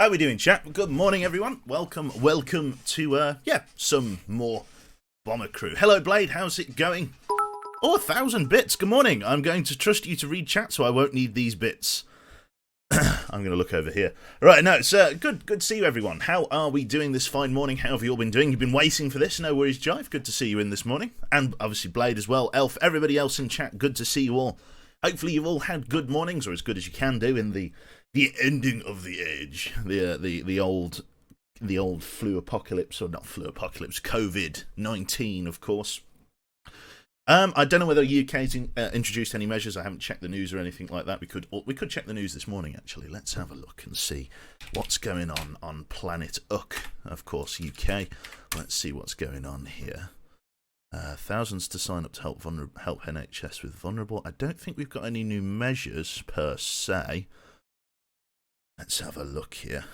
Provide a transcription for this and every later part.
How are we doing, chat? Good morning, everyone. Welcome to, some more Bomber Crew. Hello, Blade. How's it going? Oh, 1,000 bits. Good morning. I'm going to trust you to read chat, so I won't need these bits. I'm going to look over here. Right, no, it's good to see you, everyone. How are we doing this fine morning? How have you all been doing? You've been waiting for this. No worries, Jive. Good to see you in this morning. And obviously Blade as well. Elf, everybody else in chat, good to see you all. Hopefully you've all had good mornings, or as good as you can do in the ending of the age, the old flu apocalypse, or not flu apocalypse, COVID-19, of course. I don't know whether UK's introduced any measures. I haven't checked the news or anything like that. We could check the news this morning, actually. Let's have a look and see what's going on planet Uck, of course, UK. Let's see what's going on here. Thousands to sign up to help NHS with vulnerable. I don't think we've got any new measures per se. Let's have a look here.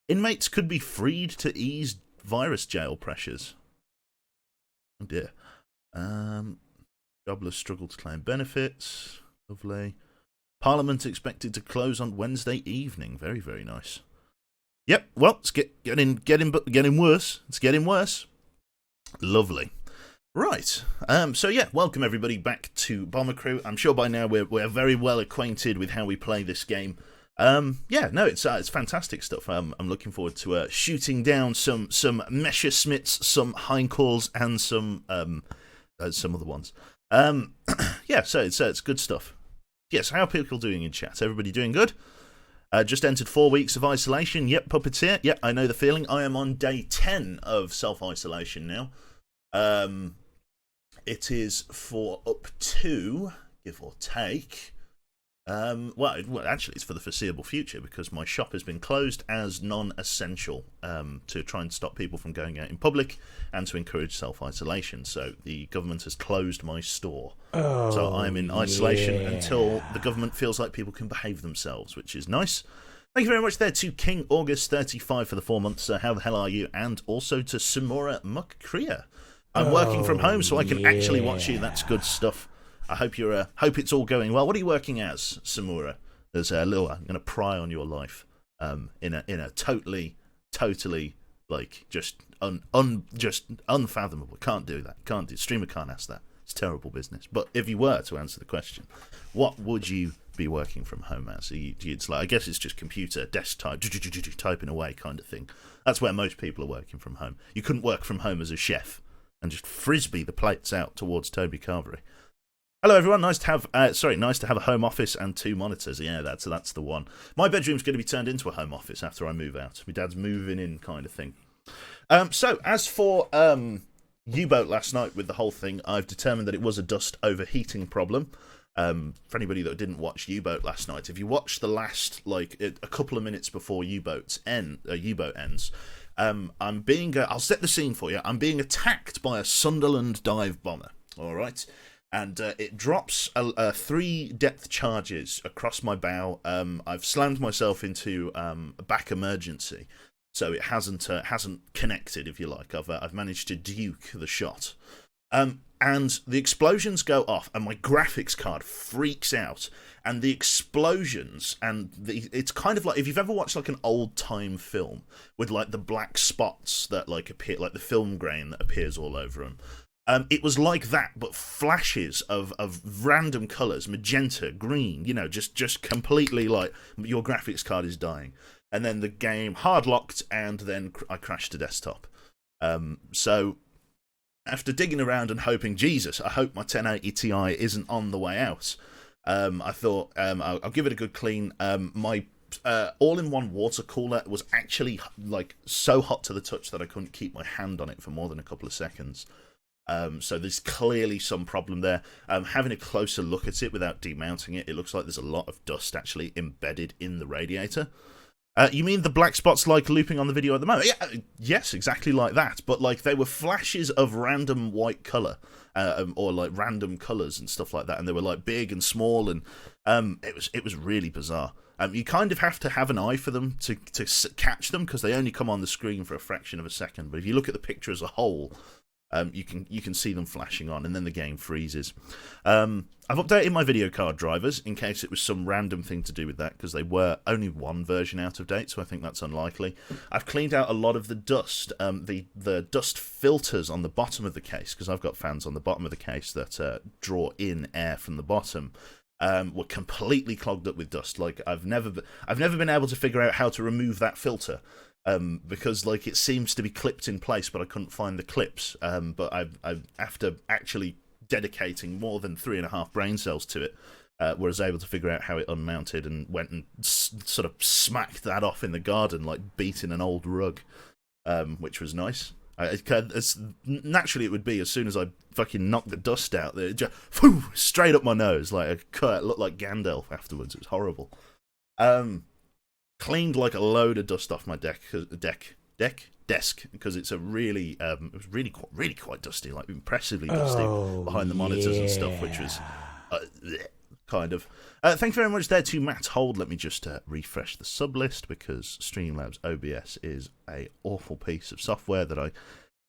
Inmates could be freed to ease virus jail pressures. Oh dear. Jobless struggle to claim benefits. Lovely. Parliament expected to close on Wednesday evening. Very, very nice. Yep, well, it's getting worse. It's getting worse. Lovely. Right. So yeah, welcome everybody back to Bomber Crew. I'm sure by now we're very well acquainted with how we play this game. It's fantastic stuff. I'm looking forward to shooting down some Messerschmitts, some Heinkalls, and some other ones. So it's good stuff. Yes, how are people doing in chat? Everybody doing good? Just entered 4 weeks of isolation. Yep, Puppeteer. Yep, I know the feeling. I am on day 10 of self-isolation now. It is for up to, give or take, actually it's for the foreseeable future, because my shop has been closed as non-essential to try and stop people from going out in public and to encourage self-isolation. So the government has closed my store. So I'm in isolation until the government feels like people can behave themselves, which is nice. Thank you very much there to King August 35 for the 4 months. How the hell are you? And also to Samora Muckcrea. I'm working from home, so I can actually watch you. That's good stuff. I hope hope it's all going well. What are you working as, Samura? There's a little. I'm going to pry on your life. In a totally like just unfathomable. Can't do that. Can't do. Streamer can't ask that. It's terrible business. But if you were to answer the question, what would you be working from home as? It's like, I guess it's just computer, desktop, typing away kind of thing. That's where most people are working from home. You couldn't work from home as a chef and just frisbee the plates out towards Toby Carvery. Hello everyone, nice to have a home office and 2 monitors. Yeah, that's the one. My bedroom's going to be turned into a home office after I move out. My dad's moving in kind of thing. So as for U-boat last night with the whole thing, I've determined that it was a dust overheating problem. For anybody that didn't watch U-boat last night, if you watch the last a couple of minutes before U-boat ends, I'll set the scene for you. I'm being attacked by a Sunderland dive bomber. All right. And it drops 3 depth charges across my bow. I've slammed myself into a back emergency, so it hasn't connected, if you like. I've managed to duke the shot, and the explosions go off, and my graphics card freaks out. And the explosions, it's kind of like if you've ever watched like an old time film with like the black spots that like appear, like the film grain that appears all over them. It was like that, but flashes of random colours, magenta, green, just completely like your graphics card is dying. And then the game hard locked, and then I crashed to desktop. So after digging around and hoping, Jesus, I hope my 1080 Ti isn't on the way out, I thought I'll give it a good clean. My all-in-one water cooler was actually like so hot to the touch that I couldn't keep my hand on it for more than a couple of seconds. So there's clearly some problem there. Having a closer look at it without demounting it, it looks like there's a lot of dust actually embedded in the radiator. You mean the black spots like looping on the video at the moment? Yeah, yes, exactly like that. But like they were flashes of random white colour, or like random colours and stuff like that, and they were like big and small, and it was really bizarre. You kind of have to have an eye for them to catch them, because they only come on the screen for a fraction of a second. But if you look at the picture as a whole, you can see them flashing on, and then the game freezes. I've updated my video card drivers in case it was some random thing to do with that, because they were only one version out of date, so I think that's unlikely. I've cleaned out a lot of the dust, the dust filters on the bottom of the case, because I've got fans on the bottom of the case that draw in air from the bottom. Were completely clogged up with dust. Like I've never been able to figure out how to remove that filter. Because like it seems to be clipped in place, but I couldn't find the clips. But I've after actually dedicating more than 3.5 brain cells to it, was able to figure out how it unmounted, and went and sort of smacked that off in the garden, like beating an old rug, which was nice. Naturally, it would be as soon as I fucking knocked the dust out, it just straight up my nose, like it looked like Gandalf afterwards. It was horrible. Cleaned like a load of dust off my desk, because it's a really it was really quite dusty, like impressively dusty behind the monitors and stuff, which was kind of. Thank you very much there to Matt Hold. Let me just refresh the sub list, because Streamlabs OBS is a awful piece of software that I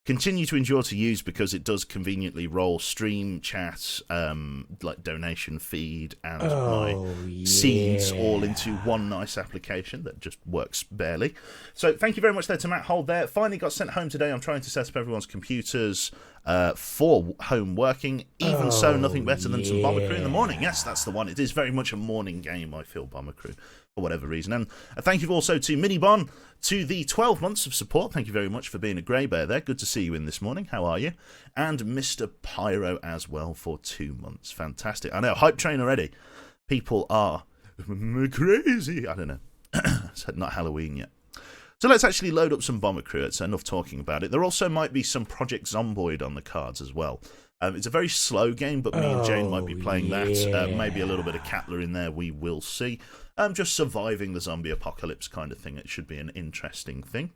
continue to endure to use, because it does conveniently roll stream, chat, like donation feed, and my seeds all into one nice application that just works barely. So thank you very much there to Matt Hold there. Finally got sent home today. I'm trying to set up everyone's computers for home working. Even so, nothing better than some Bomber Crew in the morning. Yes, that's the one. It is very much a morning game, I feel, Bomber Crew, for whatever reason. And thank you also to Minibon, to the 12 months of support. Thank you very much for being a grey bear there. Good to see you in this morning. How are you? And Mr. Pyro as well for 2 months. Fantastic. I know, hype train already. People are crazy. I don't know. It's not Halloween yet. So let's actually load up some Bomber Crew. It's enough talking about it. There also might be some Project Zomboid on the cards as well. It's a very slow game, but me and Jane might be playing that. Maybe a little bit of Catler in there. We will see. Just surviving the zombie apocalypse kind of thing. It should be an interesting thing.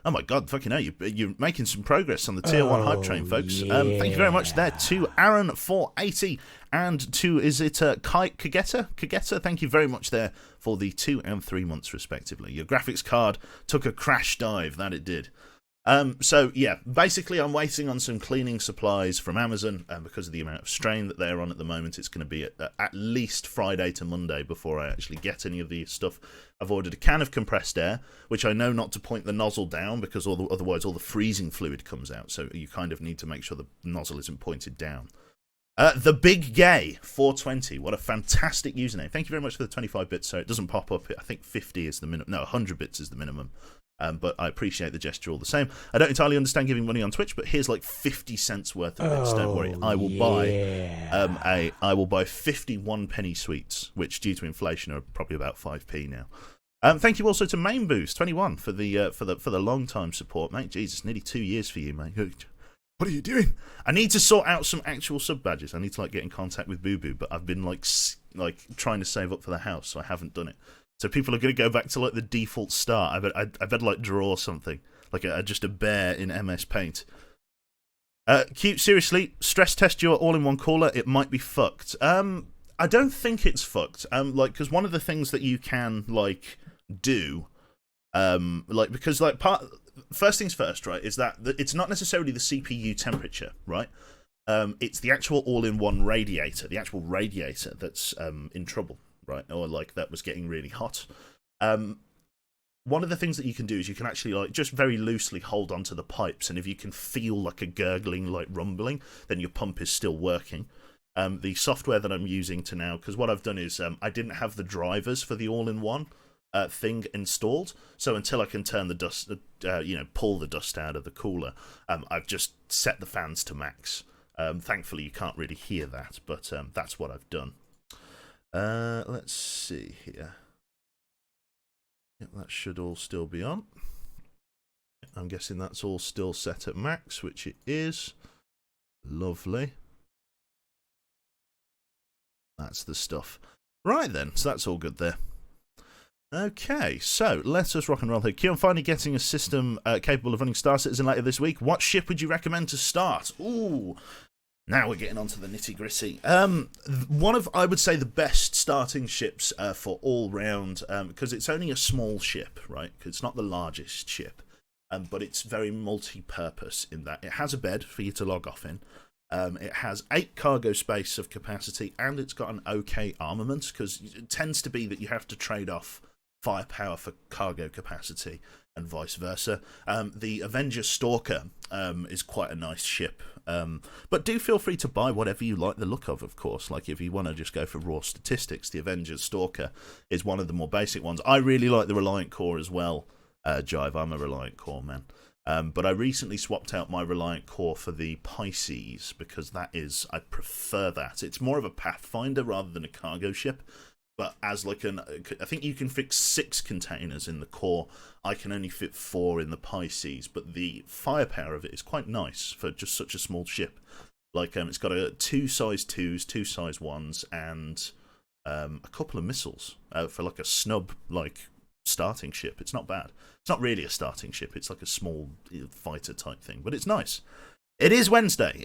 Oh my god, fucking hell, you're making some progress on the Tier 1 hype train, folks. Thank you very much there to Aaron480, and to, is it Kageta? Thank you very much there for the 2 and 3 months, respectively. Your graphics card took a crash dive, that it did. So yeah, basically I'm waiting on some cleaning supplies from Amazon, and because of the amount of strain that they're on at the moment, it's going to be at least Friday to Monday before I actually get any of the stuff. I've ordered a can of compressed air, which I know not to point the nozzle down, because otherwise all the freezing fluid comes out, so you kind of need to make sure the nozzle isn't pointed down. The Big Gay 420, what a fantastic username. Thank you very much for the 25 bits, so it doesn't pop up. I think 50 is the minimum. No, 100 bits is the minimum. But I appreciate the gesture all the same. I don't entirely understand giving money on Twitch, but here's like 50 cents worth of bits. Don't worry, I will buy I will buy 51 penny sweets, which due to inflation are probably about 5p now. Thank you also to Main Boost 21 for the long time support, mate. Jesus, nearly 2 years for you, mate. What are you doing? I need to sort out some actual sub badges. I need to like get in contact with Boo Boo, but I've been like trying to save up for the house, so I haven't done it. So people are going to go back to like the default start. I better like draw something like just a bear in MS Paint. Cute, seriously, stress test your all-in-one cooler. It might be fucked. I don't think it's fucked. Like, because one of the things that you can like do, because like first things first, right, is that it's not necessarily the CPU temperature, right? It's the actual all-in-one radiator, the actual radiator that's in trouble, right? Or like that was getting really hot. One of the things that you can do is you can actually like just very loosely hold onto the pipes, and if you can feel like a gurgling, like rumbling, then your pump is still working. The software that I'm using to now, because what I've done is I didn't have the drivers for the all-in-one thing installed, so until I can turn the dust, pull the dust out of the cooler, I've just set the fans to max. Thankfully, you can't really hear that, but that's what I've done. Let's see here. Yep, that should all still be on. I'm guessing that's all still set at max, which it is. Lovely. That's the stuff. Right then, so that's all good there. Okay, so let us rock and roll here. Keon finally getting a system capable of running Star Citizen later this week. What ship would you recommend to start? Ooh, now we're getting onto the nitty gritty. One of, I would say, the best starting ships for all round, because it's only a small ship, right? It's not the largest ship. but it's very multi-purpose in that it has a bed for you to log off in. It has 8 cargo space of capacity, and it's got an okay armament, because it tends to be that you have to trade off firepower for cargo capacity and vice versa. The Avenger Stalker is quite a nice ship, but do feel free to buy whatever you like the look of course. Like if you want to just go for raw statistics, the Avenger Stalker is one of the more basic ones. I really like the Reliant Core as well, Jive. I'm a Reliant Core man. But I recently swapped out my Reliant Core for the Pisces, because I prefer that. It's more of a Pathfinder rather than a cargo ship. But as like I think you can fit 6 containers in the core. I can only fit 4 in the Pisces, but the firepower of it is quite nice for just such a small ship. Like it's got 2 size 2s, 2 size 1s, and a couple of missiles for like a snub like starting ship. It's not bad. It's not really a starting ship. It's like a small fighter type thing, but it's nice. It is Wednesday.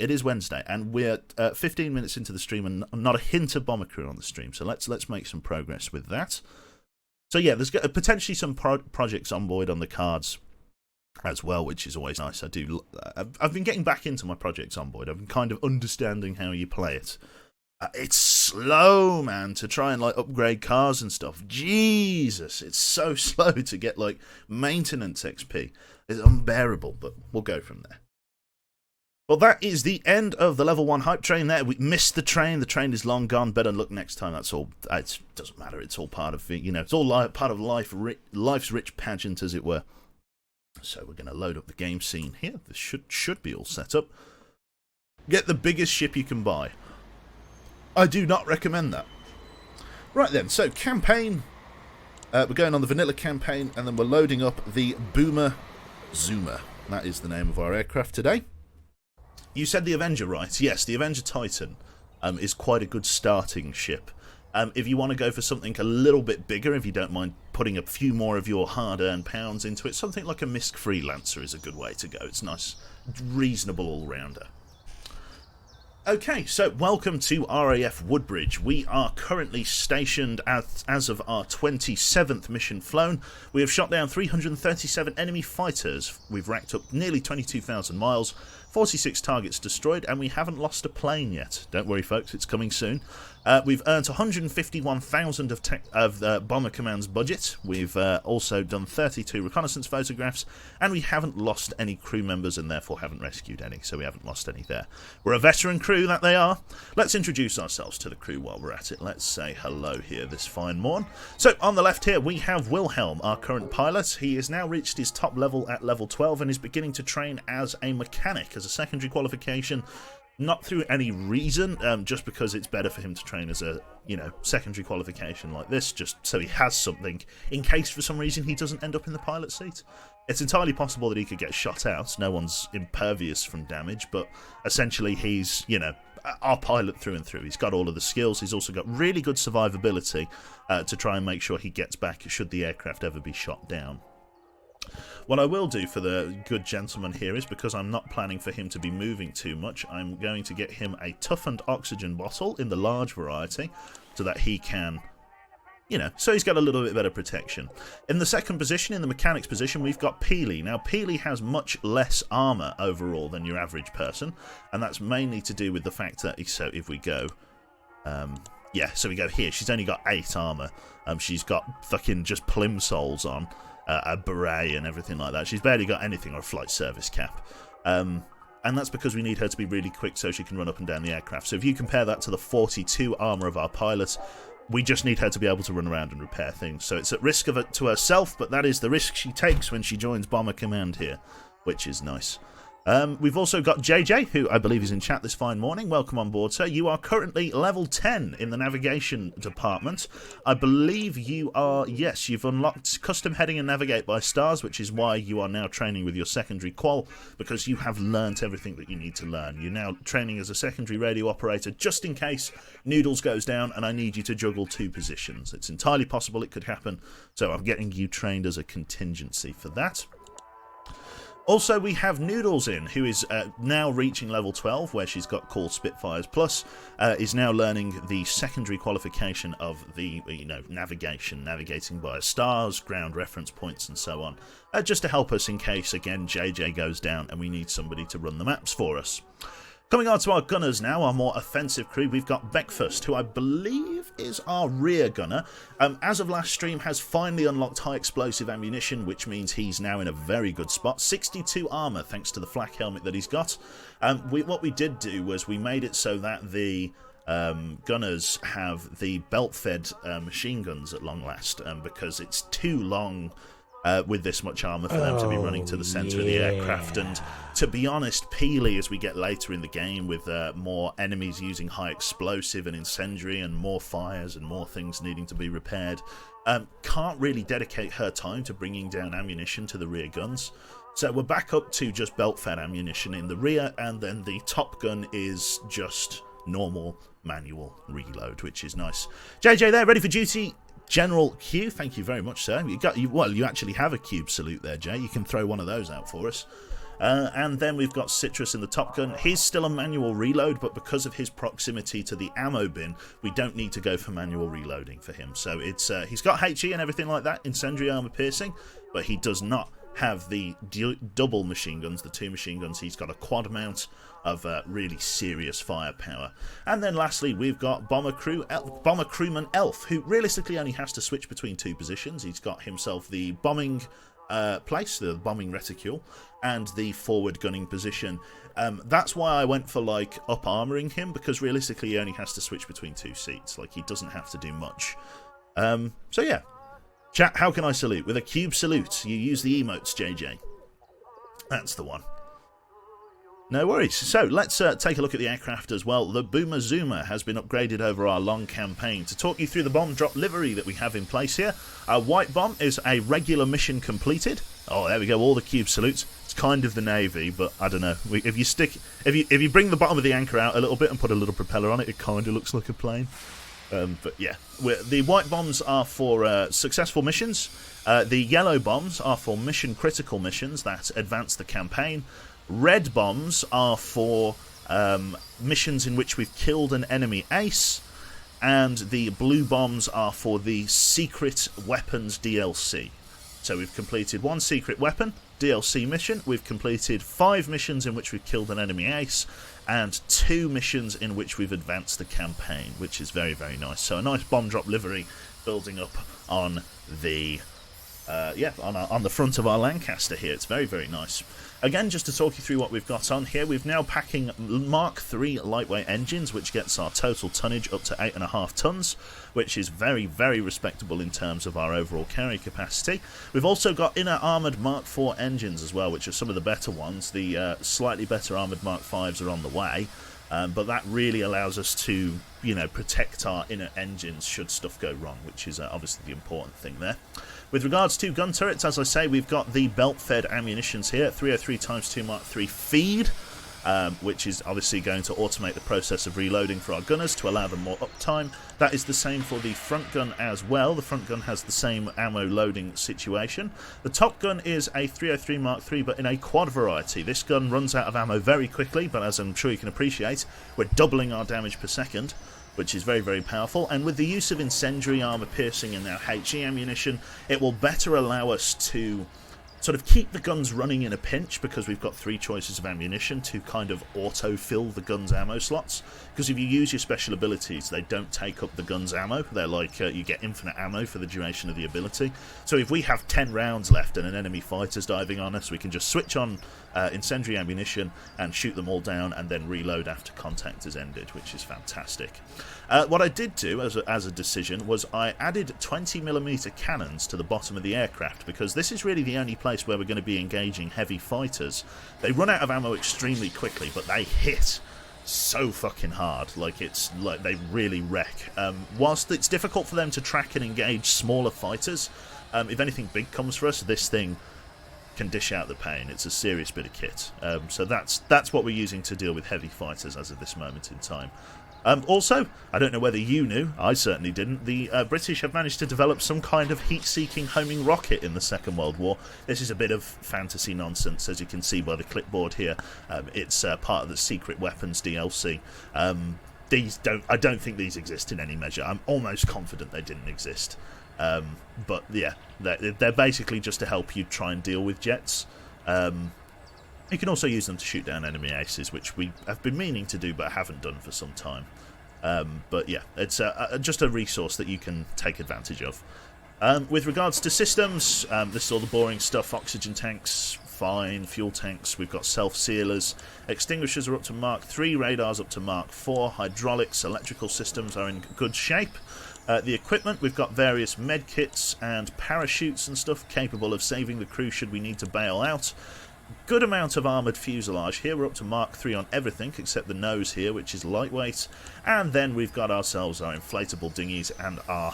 And we're 15 minutes into the stream, and not a hint of Bomber Crew on the stream. So let's make some progress with that. So yeah, there's potentially some projects on board on the cards as well, which is always nice. I've been getting back into my projects on board. I've been kind of understanding how you play it. It's slow, man, to try and like upgrade cars and stuff. Jesus, it's so slow to get like maintenance XP. It's unbearable, but we'll go from there. Well, that is the end of the level 1 hype train there. We missed the train. The train is long gone. Better luck next time. That's all. It doesn't matter. It's all part of it. It's all part of life's rich pageant, as it were. So we're going to load up the game scene here. This should be all set up. Get the biggest ship you can buy. I do not recommend that. Right then, so campaign. We're going on the vanilla campaign, and then we're loading up the Boomer Zoomer. That is the name of our aircraft today. You said the Avenger, right? Yes, the Avenger Titan is quite a good starting ship. If you want to go for something a little bit bigger, if you don't mind putting a few more of your hard-earned pounds into it, something like a Misk Freelancer is a good way to go. It's nice, reasonable all-rounder. Okay, so welcome to RAF Woodbridge. We are currently stationed as of our 27th mission flown. We have shot down 337 enemy fighters. We've racked up nearly 22,000 miles, 46 targets destroyed, and we haven't lost a plane yet. Don't worry, folks, it's coming soon. We've earned 151,000 of Bomber Command's budget. We've also done 32 reconnaissance photographs, and we haven't lost any crew members and therefore haven't rescued any, so we haven't lost any there. We're a veteran crew, that they are. Let's introduce ourselves to the crew while we're at it. Let's say hello here this fine morn. So on the left here we have Wilhelm, our current pilot. He has now reached his top level at level 12 and is beginning to train as a mechanic, as a secondary qualification. Not through any reason, just because it's better for him to train as a, secondary qualification like this, just so he has something in case for some reason he doesn't end up in the pilot seat. It's entirely possible that he could get shot out. No one's impervious from damage, but essentially he's, our pilot through and through. He's got all of the skills. He's also got really good survivability to try and make sure he gets back should the aircraft ever be shot down. What I will do for the good gentleman here is, because I'm not planning for him to be moving too much, I'm going to get him a toughened oxygen bottle in the large variety so that he can, so he's got a little bit better protection. In the second position, in the mechanic's position, we've got Peely. Now, Peely has much less armour overall than your average person, and that's mainly to do with the fact that, so if we go, so we go here, she's only got 8 armour. She's got fucking just plimsolls on. A beret and everything like that. She's barely got anything, or a flight service cap. And that's because we need her to be really quick so she can run up and down the aircraft. So if you compare that to the 42 armour of our pilot, we just need her to be able to run around and repair things. So it's at risk of it to herself, but that is the risk she takes when she joins Bomber Command here, which is nice. We've also got JJ, who I believe is in chat this fine morning. Welcome on board, sir. You are currently level 10 in the navigation department. I believe you are, yes, you've unlocked custom heading and navigate by stars, which is why you are now training with your secondary qual, because you have learnt everything that you need to learn. You're now training as a secondary radio operator just in case Noodles goes down and I need you to juggle 2 positions. It's entirely possible it could happen, so I'm getting you trained as a contingency for that. Also, we have Noodles in, who is now reaching level 12, where she's got called Spitfires Plus, is now learning the secondary qualification of the, navigating by stars, ground reference points, and so on, just to help us in case, again, JJ goes down and we need somebody to run the maps for us. Coming on to our gunners now, our more offensive crew, we've got Breakfast, who I believe is our rear gunner. As of last stream, has finally unlocked high explosive ammunition, which means he's now in a very good spot. 62 armour, thanks to the flak helmet that he's got. What we did do was we made it so that the gunners have the belt-fed machine guns at long last, because it's too long with this much armour for them to be running to the centre of the aircraft. And to be honest, Peely, as we get later in the game with more enemies using high explosive and incendiary and more fires and more things needing to be repaired, can't really dedicate her time to bringing down ammunition to the rear guns. So we're back up to just belt-fed ammunition in the rear, and then the top gun is just normal manual reload, which is nice. JJ there, ready for duty. General Q, thank you very much, sir. You actually have a cube salute there, Jay. You can throw one of those out for us. And then we've got Citrus in the Top Gun. He's still a manual reload, but because of his proximity to the ammo bin, we don't need to go for manual reloading for him. So it's he's got HE and everything like that, incendiary armor piercing, but he does not have the double machine guns, the 2 machine guns. He's got a quad mount of really serious firepower. And then lastly, we've got Bomber Crewman Elf, who realistically only has to switch between 2 positions. He's got himself the bombing place, the bombing reticule, and the forward gunning position. That's why I went for up armoring him, because realistically he only has to switch between 2 seats. He doesn't have to do much. So yeah. Chat, how can I salute? With a cube salute. You use the emotes, JJ. That's the one. No worries. So let's take a look at the aircraft as well. The Boomer Zoomer has been upgraded over our long campaign. To talk you through the bomb drop livery that we have in place here, our white bomb is a regular mission completed. Oh, there we go. All the cube salutes. It's kind of the Navy, but I don't know. If you bring the bottom of the anchor out a little bit and put a little propeller on it, it kind of looks like a plane. But yeah, the white bombs are for successful missions. The yellow bombs are for mission critical missions that advance the campaign. Red bombs are for missions in which we've killed an enemy ace. And the blue bombs are for the secret weapons DLC. So we've completed 1 secret weapon DLC mission. We've completed 5 missions in which we've killed an enemy ace, and 2 missions in which we've advanced the campaign, which is very, very nice. So a nice bomb drop livery building up on the on the front of our Lancaster here. It's very, very nice. Again, just to talk you through what we've got on here, we've now packing Mark III lightweight engines, which gets our total tonnage up to 8.5 tons, which is very, very respectable in terms of our overall carry capacity. We've also got inner armoured Mark IV engines as well, which are some of the better ones. The slightly better armoured Mark Vs are on the way, but that really allows us to, protect our inner engines should stuff go wrong, which is obviously the important thing there. With regards to gun turrets, as I say, we've got the belt-fed ammunitions here, 303x2 Mark III feed, which is obviously going to automate the process of reloading for our gunners to allow them more uptime. That is the same for the front gun as well. The front gun has the same ammo loading situation. The top gun is a 303 Mark III, but in a quad variety. This gun runs out of ammo very quickly, but as I'm sure you can appreciate, we're doubling our damage per second, which is very, very powerful. And with the use of incendiary armor piercing and now HE ammunition, it will better allow us to sort of keep the guns running in a pinch, because we've got 3 choices of ammunition to kind of auto-fill the gun's ammo slots. Because if you use your special abilities, they don't take up the gun's ammo. They're like, you get infinite ammo for the duration of the ability. So if we have 10 rounds left and an enemy fighter's diving on us, we can just switch on incendiary ammunition and shoot them all down and then reload after contact has ended, which is fantastic. What I did do as a decision was I added 20mm cannons to the bottom of the aircraft, because this is really the only place where we're going to be engaging heavy fighters. They run out of ammo extremely quickly, but they hit so fucking hard. It's like they really wreck. Whilst it's difficult for them to track and engage smaller fighters, if anything big comes for us, this thing can dish out the pain. It's a serious bit of kit. So that's what we're using to deal with heavy fighters as of this moment in time. Also, I don't know whether you knew, I certainly didn't, the British have managed to develop some kind of heat-seeking homing rocket in the Second World War. This is a bit of fantasy nonsense, as you can see by the clipboard here. It's part of the Secret Weapons DLC. I don't think these exist in any measure. I'm almost confident they didn't exist. But yeah, they're basically just to help you try and deal with jets. You can also use them to shoot down enemy aces, which we have been meaning to do but haven't done for some time. But yeah, it's just a resource that you can take advantage of. With regards to systems, this is all the boring stuff. Oxygen tanks, fine. Fuel tanks, we've got self-sealers. Extinguishers are up to Mark 3, radars up to Mark 4. Hydraulics, electrical systems are in good shape. The equipment, we've got various med kits and parachutes and stuff capable of saving the crew should we need to bail out. Good amount of armoured fuselage here. We're up to Mark 3 on everything except the nose here, which is lightweight. And then we've got ourselves our inflatable dinghies and our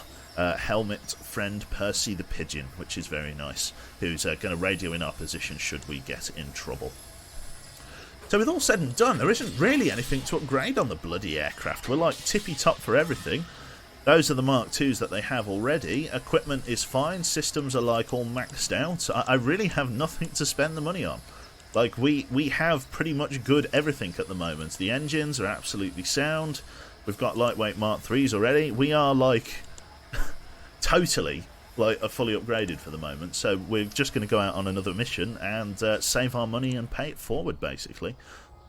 helmet friend Percy the Pigeon, which is very nice, who's going to radio in our position should we get in trouble. So with all said and done, there isn't really anything to upgrade on the bloody aircraft. We're like tippy-top for everything. Those are the Mark IIs that they have already. Equipment is fine. Systems are like all maxed out. I really have nothing to spend the money on. Like we have pretty much good everything at the moment. The engines are absolutely sound. We've got lightweight Mark IIIs already. We are like totally like fully upgraded for the moment. So we're just going to go out on another mission and save our money and pay it forward basically.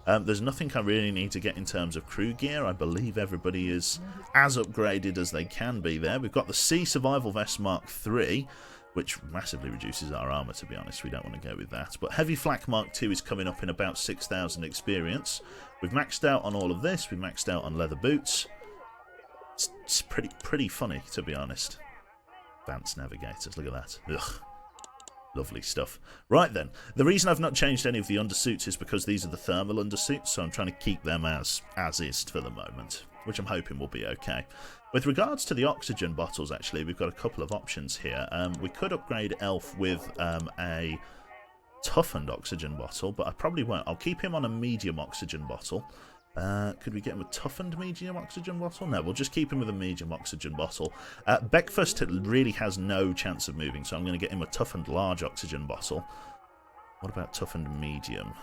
There's nothing I really need to get in terms of crew gear. I believe everybody is as upgraded as they can be there. We've got the Sea Survival Vest Mark III, which massively reduces our armour, to be honest. We don't want to go with that. But Heavy Flak Mark II is coming up in about 6,000 experience. We've maxed out on all of this. We've maxed out on leather boots. It's pretty funny, to be honest. Advanced navigators, look at that. Ugh. Lovely stuff. Right then, the reason I've not changed any of the undersuits is because these are the thermal undersuits, so I'm trying to keep them as is for the moment, which I'm hoping will be okay. With regards to the oxygen bottles, actually, we've got a couple of options here. We could upgrade Elf with a toughened oxygen bottle, but I probably won't. I'll keep him on a medium oxygen bottle. Could we get him a toughened medium oxygen bottle? No, we'll just keep him with a medium oxygen bottle. Beckfast really has no chance of moving, so I'm going to get him a toughened large oxygen bottle. What about toughened medium?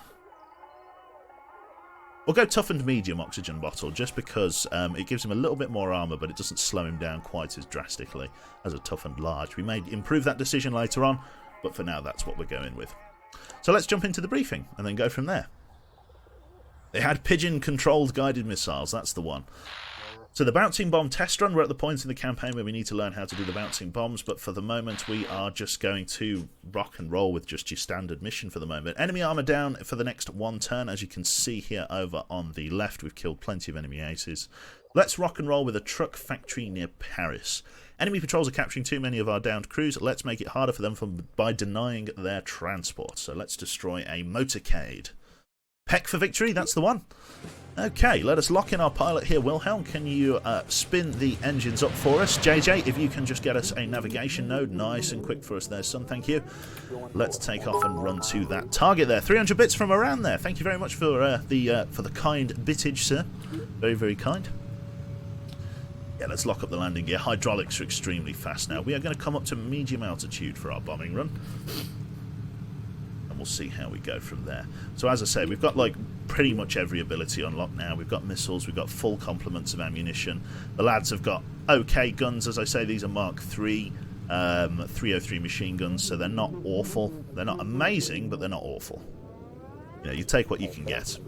We'll go toughened medium oxygen bottle, just because it gives him a little bit more armour, but it doesn't slow him down quite as drastically as a toughened large. We may improve that decision later on, but for now that's what we're going with. So let's jump into the briefing, and then go from there. They had pigeon-controlled guided missiles, that's the one. So the bouncing bomb test run, we're at the point in the campaign where we need to learn how to do the bouncing bombs, but for the moment we are just going to rock and roll with just your standard mission for the moment. Enemy armour down for the next one turn, as you can see here over on the left. We've killed plenty of enemy aces. Let's rock and roll with a truck factory near Paris. Enemy patrols are capturing too many of our downed crews. Let's make it harder for them by denying their transport. So let's destroy a motorcade. Peck for victory, that's the one. Okay, let us lock in our pilot here. Wilhelm, can you spin the engines up for us? JJ, if you can just get us a navigation node, nice and quick for us there, son, thank you. Let's take off and run to that target there. 300 bits from around there. Thank you very much for the kind bitage, sir. Very, very kind. Yeah, let's lock up the landing gear. Hydraulics are extremely fast now. We are going to come up to medium altitude for our bombing run. We'll see how we go from there. So as I say, we've got like pretty much every ability unlocked now. We've got missiles, we've got full complements of ammunition. The lads have got okay guns. As I say, these are Mark III 303 machine guns, so they're not awful. They're not amazing, but they're not awful. You know, you take what you can get.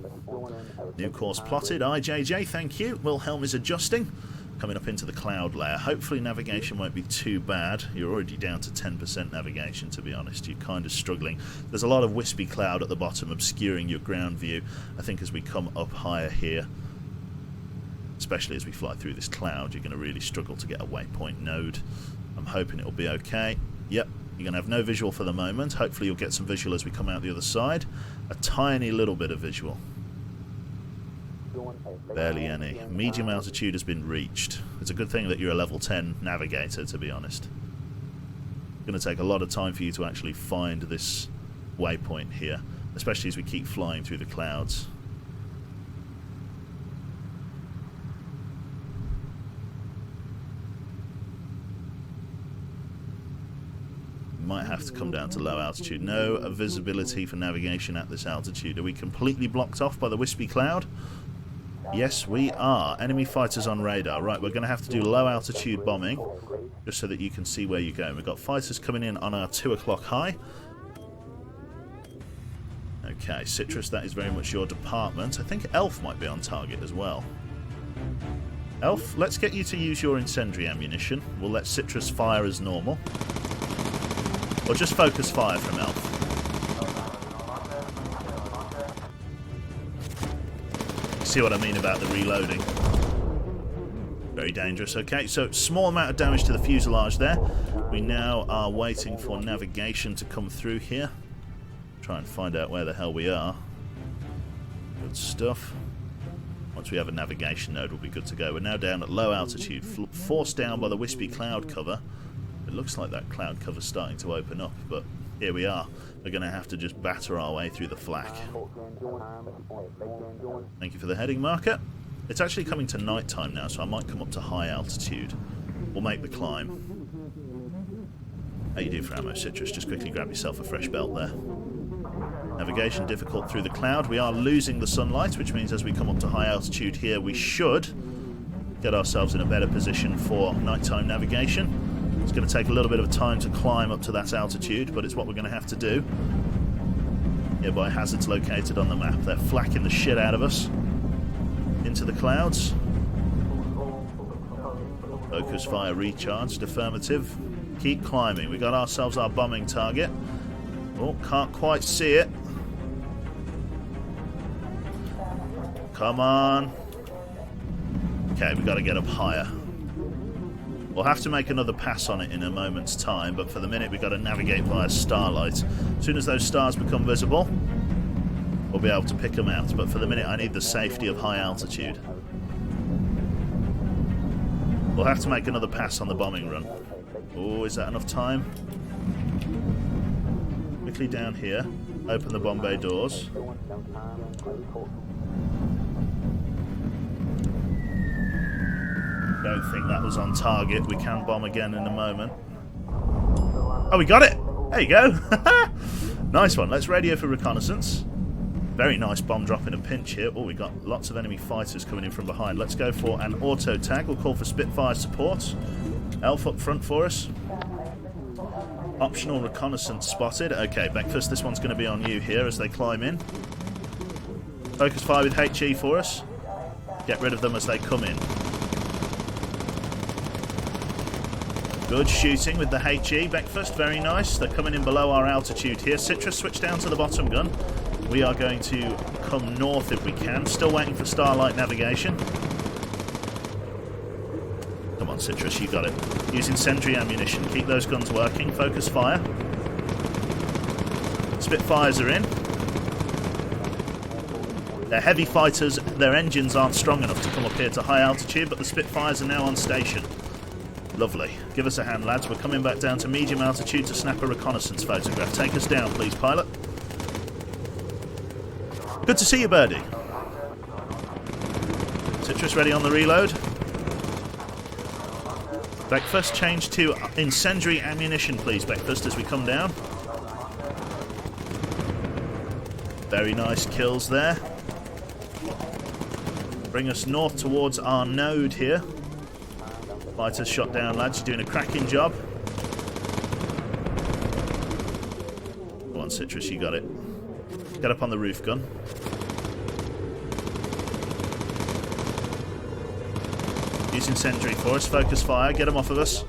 New course plotted. IJJ, thank you. Wilhelm is adjusting. Coming up into the cloud layer. Hopefully navigation won't be too bad. You're already down to 10% navigation, to be honest. You're kind of struggling. There's a lot of wispy cloud at the bottom obscuring your ground view. I think as we come up higher here, especially as we fly through this cloud, you're going to really struggle to get a waypoint node. I'm hoping it'll be okay. Yep, you're going to have no visual for the moment. Hopefully you'll get some visual as we come out the other side. A tiny little bit of visual. Barely any. Medium altitude has been reached. It's a good thing that you're a level 10 navigator, to be honest. It's going to take a lot of time for you to actually find this waypoint here, especially as we keep flying through the clouds. might have to come down to low altitude. No visibility for navigation at this altitude. Are we completely blocked off by the wispy cloud? Yes, we are. Enemy fighters on radar. Right, we're going to have to do low altitude bombing, just so that you can see where you're going. We've got fighters coming in on our 2 o'clock high. Okay, Citrus, that is very much your department. I think Elf might be on target as well. Elf, let's get you to use your incendiary ammunition. We'll let Citrus fire as normal. Or just focus fire from Elf. See what I mean about the reloading? Very dangerous. Okay, so small amount of damage to the fuselage there. We now are waiting for navigation to come through here. Try and find out where the hell we are. Good stuff. Once we have a navigation node, we'll be good to go. We're now down at low altitude, forced down by the wispy cloud cover. It looks like that cloud cover's starting to open up, but here we are. We're going to have to just batter our way through the flak. Thank you for the heading marker. It's actually coming to night time now, so I might come up to high altitude. We'll make the climb. How you do for ammo, Citrus? Just quickly grab yourself a fresh belt there. Navigation difficult through the cloud. We are losing the sunlight, which means as we come up to high altitude here, we should get ourselves in a better position for nighttime navigation. It's going to take a little bit of time to climb up to that altitude, but it's what we're going to have to do. Nearby hazards located on the map. They're flacking the shit out of us. Into the clouds. Focus fire recharged. Affirmative. Keep climbing. We got ourselves our bombing target. Oh, can't quite see it. Come on. Okay, we've got to get up higher. We'll have to make another pass on it in a moment's time, but for the minute we've got to navigate via starlight. As soon as those stars become visible, we'll be able to pick them out. But for the minute I need the safety of high altitude. We'll have to make another pass on the bombing run. Oh, is that enough time? Quickly down here. Open the bomb bay doors. Don't think that was on target. We can bomb again in a moment. Oh, we got it! There you go! Nice one. Let's radio for reconnaissance. Very nice bomb drop in a pinch here. Oh, we got lots of enemy fighters coming in from behind. Let's go for an auto tag. We'll call for Spitfire support. Elf up front for us. Optional reconnaissance spotted. Okay, Breakfast, this one's going to be on you here as they climb in. Focus fire with HE for us. Get rid of them as they come in. Good shooting with the HE. Breakfast, very nice. They're coming in below our altitude here. Citrus, switch down to the bottom gun. We are going to come north if we can. Still waiting for starlight navigation. Come on, Citrus, you got it. Use incendiary ammunition. Keep those guns working. Focus fire. Spitfires are in. They're heavy fighters. Their engines aren't strong enough to come up here to high altitude, but the Spitfires are now on station. Lovely. Give us a hand, lads. We're coming back down to medium altitude to snap a reconnaissance photograph. Take us down, please, pilot. Good to see you, Birdie. Citrus ready on the reload. Breakfast, change to incendiary ammunition, please, Breakfast, as we come down. Very nice kills there. Bring us north towards our node here. Fighters shot down, lads. You're doing a cracking job. Come on, Citrus, you got it. Get up on the roof gun. Use incendiary for us. Focus fire. Get them off of us.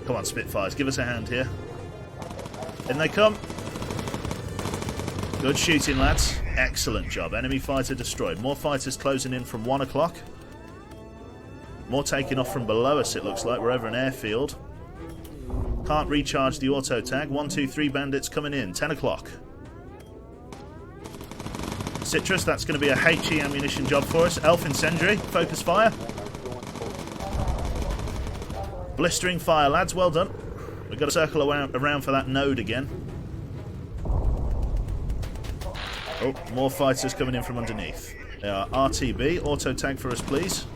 Come on, Spitfires. Give us a hand here. In they come. Good shooting, lads. Excellent job. Enemy fighter destroyed. More fighters closing in from 1 o'clock. More taking off from below us, it looks like. We're over an airfield. Can't recharge the auto tag. 1, 2, 3 bandits coming in. 10 o'clock. Citrus, that's going to be a HE ammunition job for us. Elf incendiary. Focus fire. Blistering fire, lads. Well done. We've got to circle around for that node again. Oh, more fighters coming in from underneath. They are RTB. Auto tag for us, please.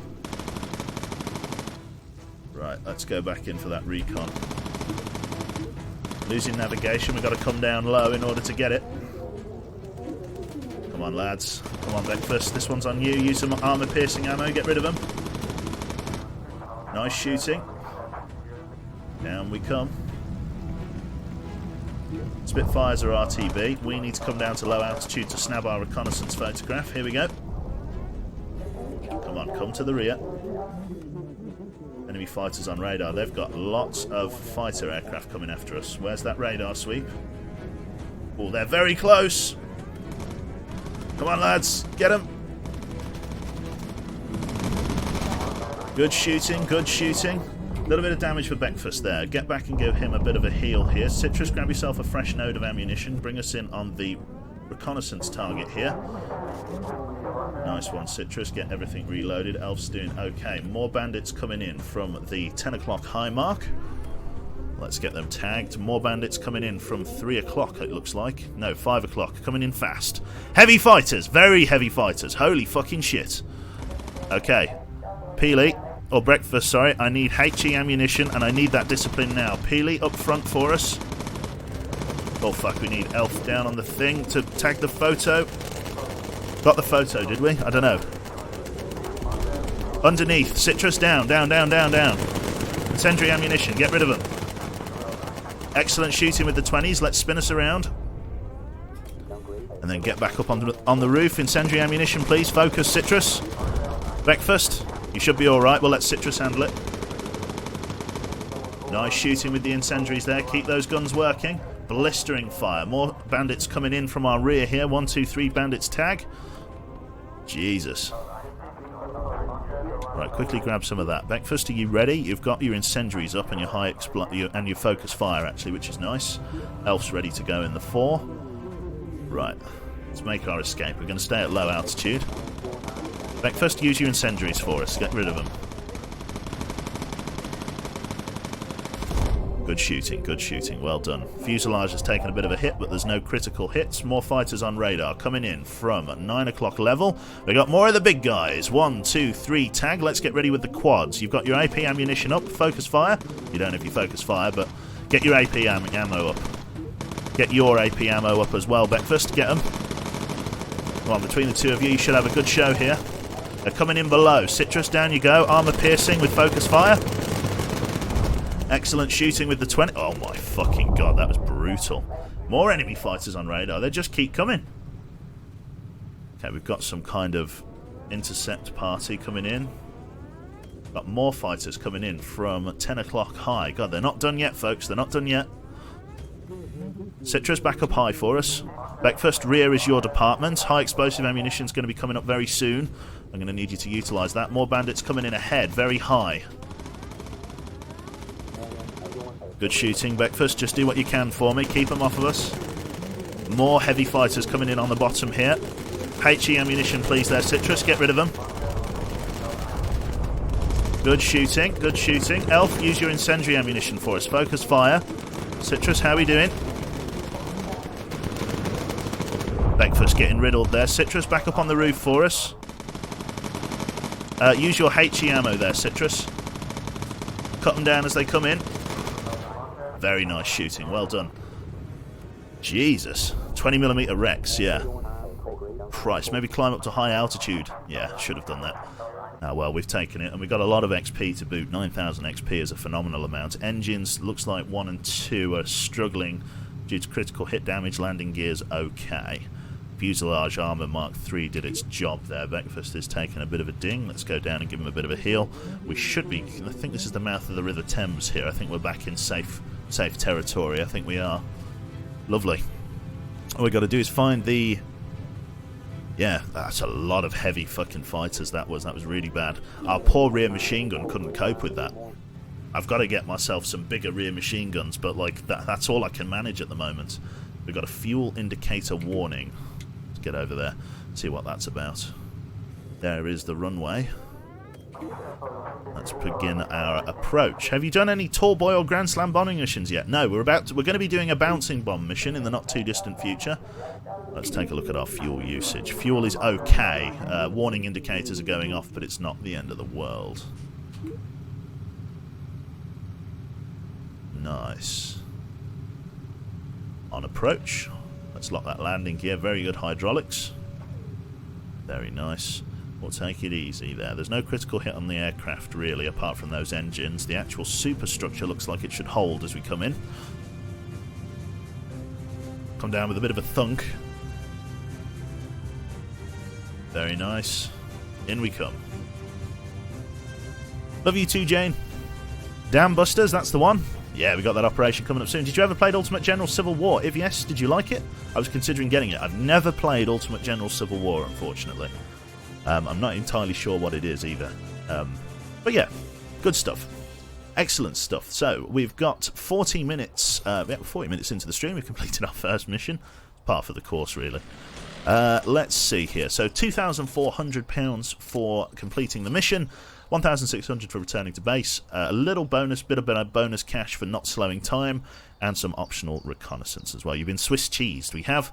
Right, Right, let's go back in for that recon. Losing navigation, we've got to come down low in order to get it. Come on, lads. Come on, breakfast. This one's on you. Use some armor-piercing ammo. Get rid of them. Nice shooting. Down we come. Spitfires are RTB. We need to come down to low altitude to snap our reconnaissance photograph. Here we go. Come on, come to the rear. Enemy fighters on radar. They've got lots of fighter aircraft coming after us. Where's that radar sweep? Oh, they're very close. Come on, lads. Get them. Good shooting, good shooting. A little bit of damage for breakfast there. Get back and give him a bit of a heal here. Citrus, grab yourself a fresh node of ammunition. Bring us in on the reconnaissance target here. Nice one, Citrus. Get everything reloaded. Elf's doing okay. More bandits coming in from the 10 o'clock high mark. Let's get them tagged. More bandits coming in from 3 o'clock, it looks like. No, 5 o'clock. Coming in fast. Heavy fighters. Very heavy fighters. Holy fucking shit. Okay. Peely. Or breakfast, sorry. I need HE ammunition and I need that discipline now. Peely up front for us. Oh fuck, we need Elf down on the thing to tag the photo. Got the photo, did we? I don't know. Underneath. Citrus down, down, down, down, down. Incendiary ammunition. Get rid of them. Excellent shooting with the 20s. Let's spin us around. And then get back up on the roof. Incendiary ammunition, please. Focus, Citrus. Breakfast. You should be alright. We'll let Citrus handle it. Nice shooting with the incendiaries there. Keep those guns working. Blistering fire. More bandits coming in from our rear here. 1, 2, 3 bandits tag. Jesus. Right, quickly grab some of that. Breakfast, are you ready? You've got your incendiaries up and your high and your focus fire, actually, which is nice. Elf's ready to go in the 4. Right, let's make our escape. We're going to stay at low altitude. Breakfast, use your incendiaries for us. Get rid of them. Good shooting, good shooting. Well done. Fuselage has taken a bit of a hit, but there's no critical hits. More fighters on radar coming in from 9 o'clock level. We got more of the big guys. 1, 2, 3 tag. Let's get ready with the quads. You've got your AP ammunition up. Focus fire. You don't if you focus fire, but get your AP ammo up. Get your AP ammo up as well, breakfast. Get them. Come on, between the two of you, you should have a good show here. They're coming in below. Citrus, down you go. Armor piercing with focus fire. Excellent shooting with the 20. Oh my fucking god, that was brutal. More enemy fighters on radar. They just keep coming. Okay, we've got some kind of intercept party coming in. Got more fighters coming in from 10 o'clock high. God, they're not done yet, folks. They're not done yet. Citrus, back up high for us. Breakfast, rear is your department. High explosive ammunition is going to be coming up very soon. I'm going to need you to utilise that. More bandits coming in ahead, very high. Good shooting, breakfast. Just do what you can for me. Keep them off of us. More heavy fighters coming in on the bottom here. HE ammunition, please, there, Citrus. Get rid of them. Good shooting, good shooting. Elf, use your incendiary ammunition for us. Focus fire. Citrus, how are we doing? Breakfast getting riddled there. Citrus, back up on the roof for us. Use your HE ammo there, Citrus. Cut them down as they come in. Very nice shooting. Well done. Jesus. 20mm Rex, yeah. Christ, maybe climb up to high altitude. Yeah, should have done that. Well, we've taken it, and we've got a lot of XP to boot. 9,000 XP is a phenomenal amount. Engines, looks like 1 and 2 are struggling due to critical hit damage. Landing gears, okay. Fuselage armor Mark III did its job there. Breakfast is taking a bit of a ding. Let's go down and give him a bit of a heal. We should be... I think this is the mouth of the River Thames here. I think we're back in safe territory. I think we are. Lovely. All we got to do is find the... Yeah, that's a lot of heavy fucking fighters. That was really bad. Our poor rear machine gun couldn't cope with that. I've got to get myself some bigger rear machine guns, but like that's all I can manage at the moment. We've got a fuel indicator warning. Let's get over there, see what that's about. There is the runway. Let's begin our approach. Have you done any tall boy or Grand Slam bombing missions yet? No, we're going to be doing a bouncing bomb mission in the not too distant future. Let's take a look at our fuel usage. Fuel is okay. Warning indicators are going off, but it's not the end of the world. Nice. On approach. Let's lock that landing gear. Very good hydraulics. Very nice. We'll take it easy there. There's no critical hit on the aircraft, really, apart from those engines. The actual superstructure looks like it should hold as we come in. Come down with a bit of a thunk. Very nice. In we come. Love you too, Jane. Dam Busters, that's the one. Yeah, we got that operation coming up soon. Did you ever play Ultimate General Civil War? If yes, did you like it? I was considering getting it. I've never played Ultimate General Civil War, unfortunately. I'm not entirely sure what it is either. But yeah, good stuff. Excellent stuff. So, we've got 40 minutes into the stream. We've completed our first mission. Part of the course, really. Let's see here. So, £2,400 for completing the mission. 1,600 for returning to base. A little bonus, bit of bonus cash for not slowing time. And some optional reconnaissance as well. You've been Swiss cheesed. We have.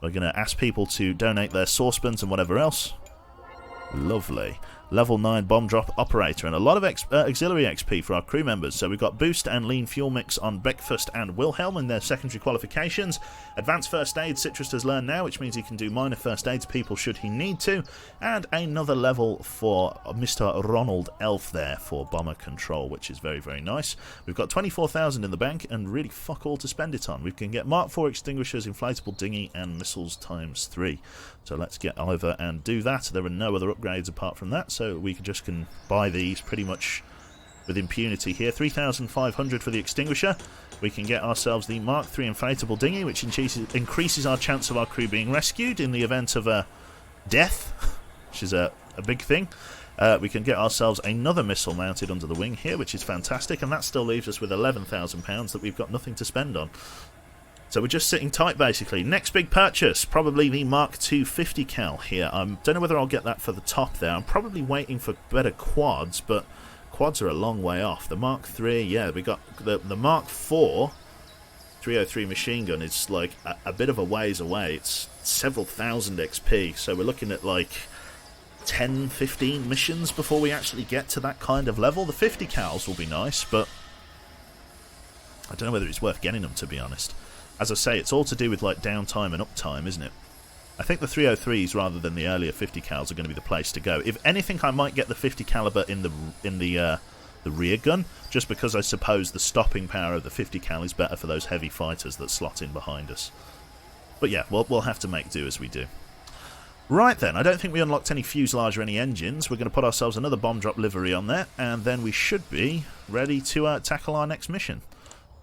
We're going to ask people to donate their saucepans and whatever else. Lovely. Level 9 bomb drop operator and a lot of auxiliary XP for our crew members. So we've got boost and lean fuel mix on Breakfast and Wilhelm in their secondary qualifications. Advanced first aid Citrus has learned now, which means he can do minor first aid to people should he need to. And another level for Mr. Ronald Elf there for bomber control, which is very, very nice. We've got 24,000 in the bank and really fuck all to spend it on. We can get Mark IV extinguishers, inflatable dinghy and missiles ×3. So let's get over and do that. There are no other upgrades apart from that, so we can buy these pretty much with impunity here. 3,500 for the extinguisher. We can get ourselves the Mark III inflatable dinghy, which increases our chance of our crew being rescued in the event of a death, which is a big thing. We can get ourselves another missile mounted under the wing here, which is fantastic, and that still leaves us with £11,000 that we've got nothing to spend on. So we're just sitting tight, basically. Next big purchase, probably the Mark II 50 cal here. I don't know whether I'll get that for the top there. I'm probably waiting for better quads, but quads are a long way off. The Mark III, yeah, we got the Mark IV 303 machine gun is like a bit of a ways away. It's several thousand XP, so we're looking at like 10, 15 missions before we actually get to that kind of level. The 50 cals will be nice, but I don't know whether it's worth getting them, to be honest. As I say, it's all to do with like downtime and uptime, isn't it? I think the 303s rather than the earlier 50 cals are going to be the place to go. If anything, I might get the 50 caliber in the rear gun, just because I suppose the stopping power of the 50 cal is better for those heavy fighters that slot in behind us. But yeah, we'll have to make do as we do. Right then, I don't think we unlocked any fuselage or any engines. We're going to put ourselves another bomb drop livery on there, and then we should be ready to tackle our next mission.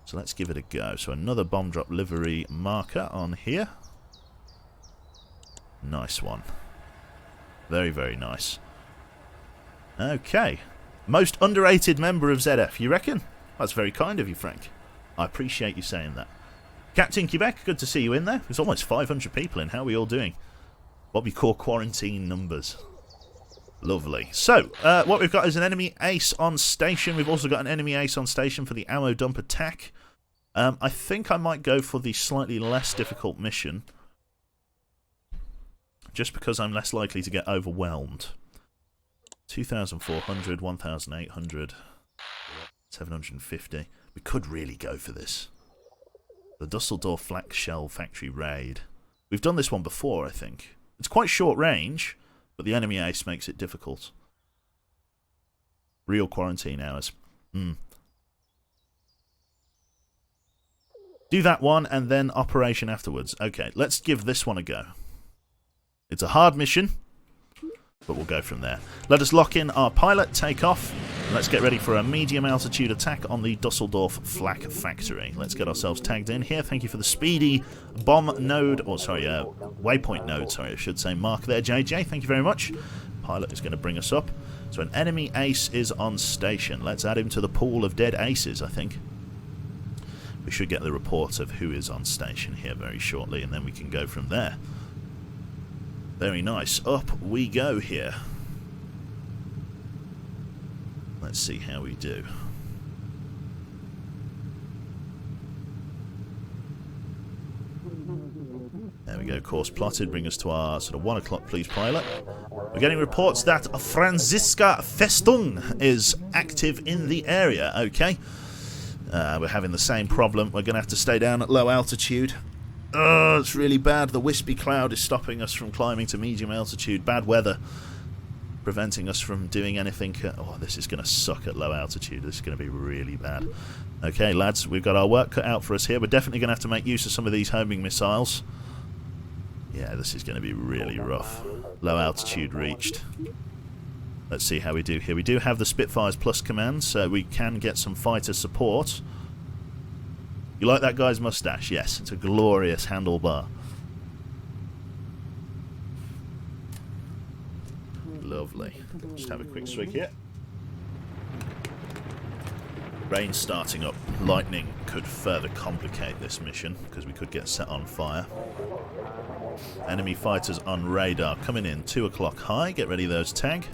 So let's give it a go. So another bomb drop livery marker on here. Nice one. Very, very nice. Okay. Most underrated member of ZF, you reckon? That's very kind of you, Frank. I appreciate you saying that. Captain Quebec, good to see you in there. There's almost 500 people in. How are we all doing? What we call quarantine numbers. Lovely. So, what we've got is an enemy ace on station. We've also got an enemy ace on station for the ammo dump attack. I think I might go for the slightly less difficult mission, just because I'm less likely to get overwhelmed. 2,400, 1,800, 750. We could really go for this. The Dusseldorf Flak Shell Factory Raid. We've done this one before, I think. It's quite short range, but the enemy ace makes it difficult. Real quarantine hours. Do that one, and then operation afterwards. Okay, let's give this one a go. It's a hard mission, but we'll go from there. Let us lock in our pilot, take off, and let's get ready for a medium altitude attack on the Dusseldorf Flak Factory. Let's get ourselves tagged in here. Thank you for the speedy bomb node, or sorry, waypoint node, sorry, I should say. Mark there, JJ, thank you very much. Pilot is going to bring us up. So an enemy ace is on station. Let's add him to the pool of dead aces, I think. We should get the report of who is on station here very shortly, and then we can go from there. Very nice. Up we go here. Let's see how we do. There we go, course plotted. Bring us to our sort of 1 o'clock, please, pilot. We're getting reports that Franziska Festung is active in the area. Okay. We're having the same problem. We're going to have to stay down at low altitude. Oh, it's really bad. The wispy cloud is stopping us from climbing to medium altitude. Bad weather preventing us from doing anything. Oh, this is going to suck at low altitude. This is going to be really bad. Okay, lads, we've got our work cut out for us here. We're definitely going to have to make use of some of these homing missiles. Yeah, this is going to be really rough. Low altitude reached. Let's see how we do here. We do have the Spitfires Plus command, so we can get some fighter support. You like that guy's mustache? Yes, it's a glorious handlebar. Lovely. Just have a quick swig here. Rain starting up. Lightning could further complicate this mission because we could get set on fire. Enemy fighters on radar coming in 2 o'clock high. Get ready those tag.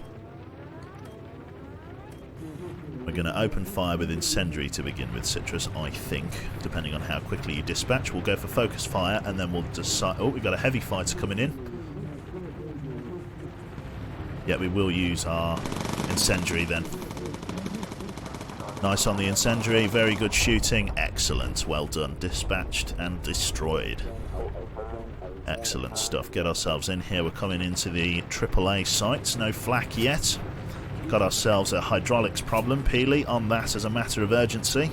We're going to open fire with incendiary to begin with, Citrus, I think. Depending on how quickly you dispatch. We'll go for focus fire and then we'll decide... Oh, we've got a heavy fighter coming in. Yeah, we will use our incendiary then. Nice on the incendiary. Very good shooting. Excellent. Well done. Dispatched and destroyed. Excellent stuff. Get ourselves in here. We're coming into the AAA sites. No flak yet. Got ourselves a hydraulics problem. Peely on that as a matter of urgency.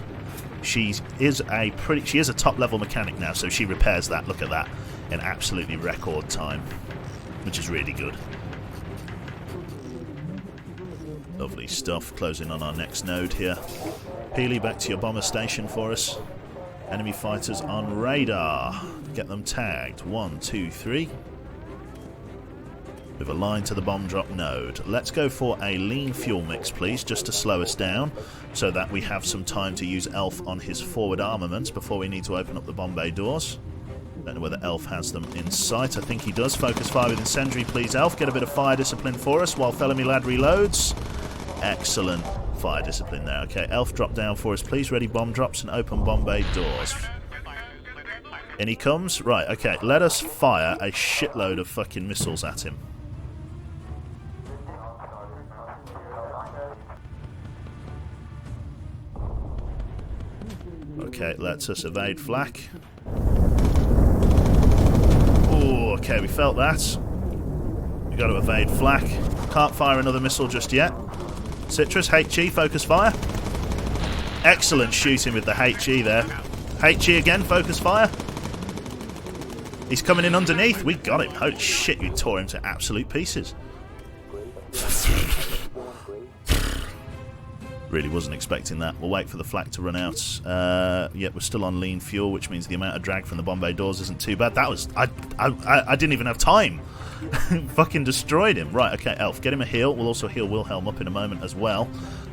She is a top level mechanic now, so she repairs that. Look at that in absolutely record time, which is really good. Lovely stuff. Closing on our next node here. Peely, back to your bomber station for us. Enemy fighters on radar. Get them tagged. 1, 2, 3. With a line to the bomb drop node. Let's go for a lean fuel mix, please, just to slow us down, so that we have some time to use Elf on his forward armaments before we need to open up the bomb bay doors. Don't know whether Elf has them in sight. I think he does. Focus fire with incendiary, please, Elf. Get a bit of fire discipline for us while Felony Lad reloads. Excellent fire discipline there. Okay, Elf, drop down for us, please. Ready bomb drops and open bomb bay doors. In he comes. Right, okay, let us fire a shitload of fucking missiles at him. Okay, let's us evade flak. Oh, okay, we felt that. We got to evade flak. Can't fire another missile just yet. Citrus, HE, focus fire. Excellent shooting with the HE there. HE again, focus fire. He's coming in underneath. We got him. Holy shit, you tore him to absolute pieces. Really wasn't expecting that. We'll wait for the flak to run out. Yep, we're still on lean fuel, which means the amount of drag from the bomb bay doors isn't too bad. That was... I didn't even have time. Fucking destroyed him. Right, okay, Elf, get him a heal. We'll also heal Wilhelm up in a moment as well.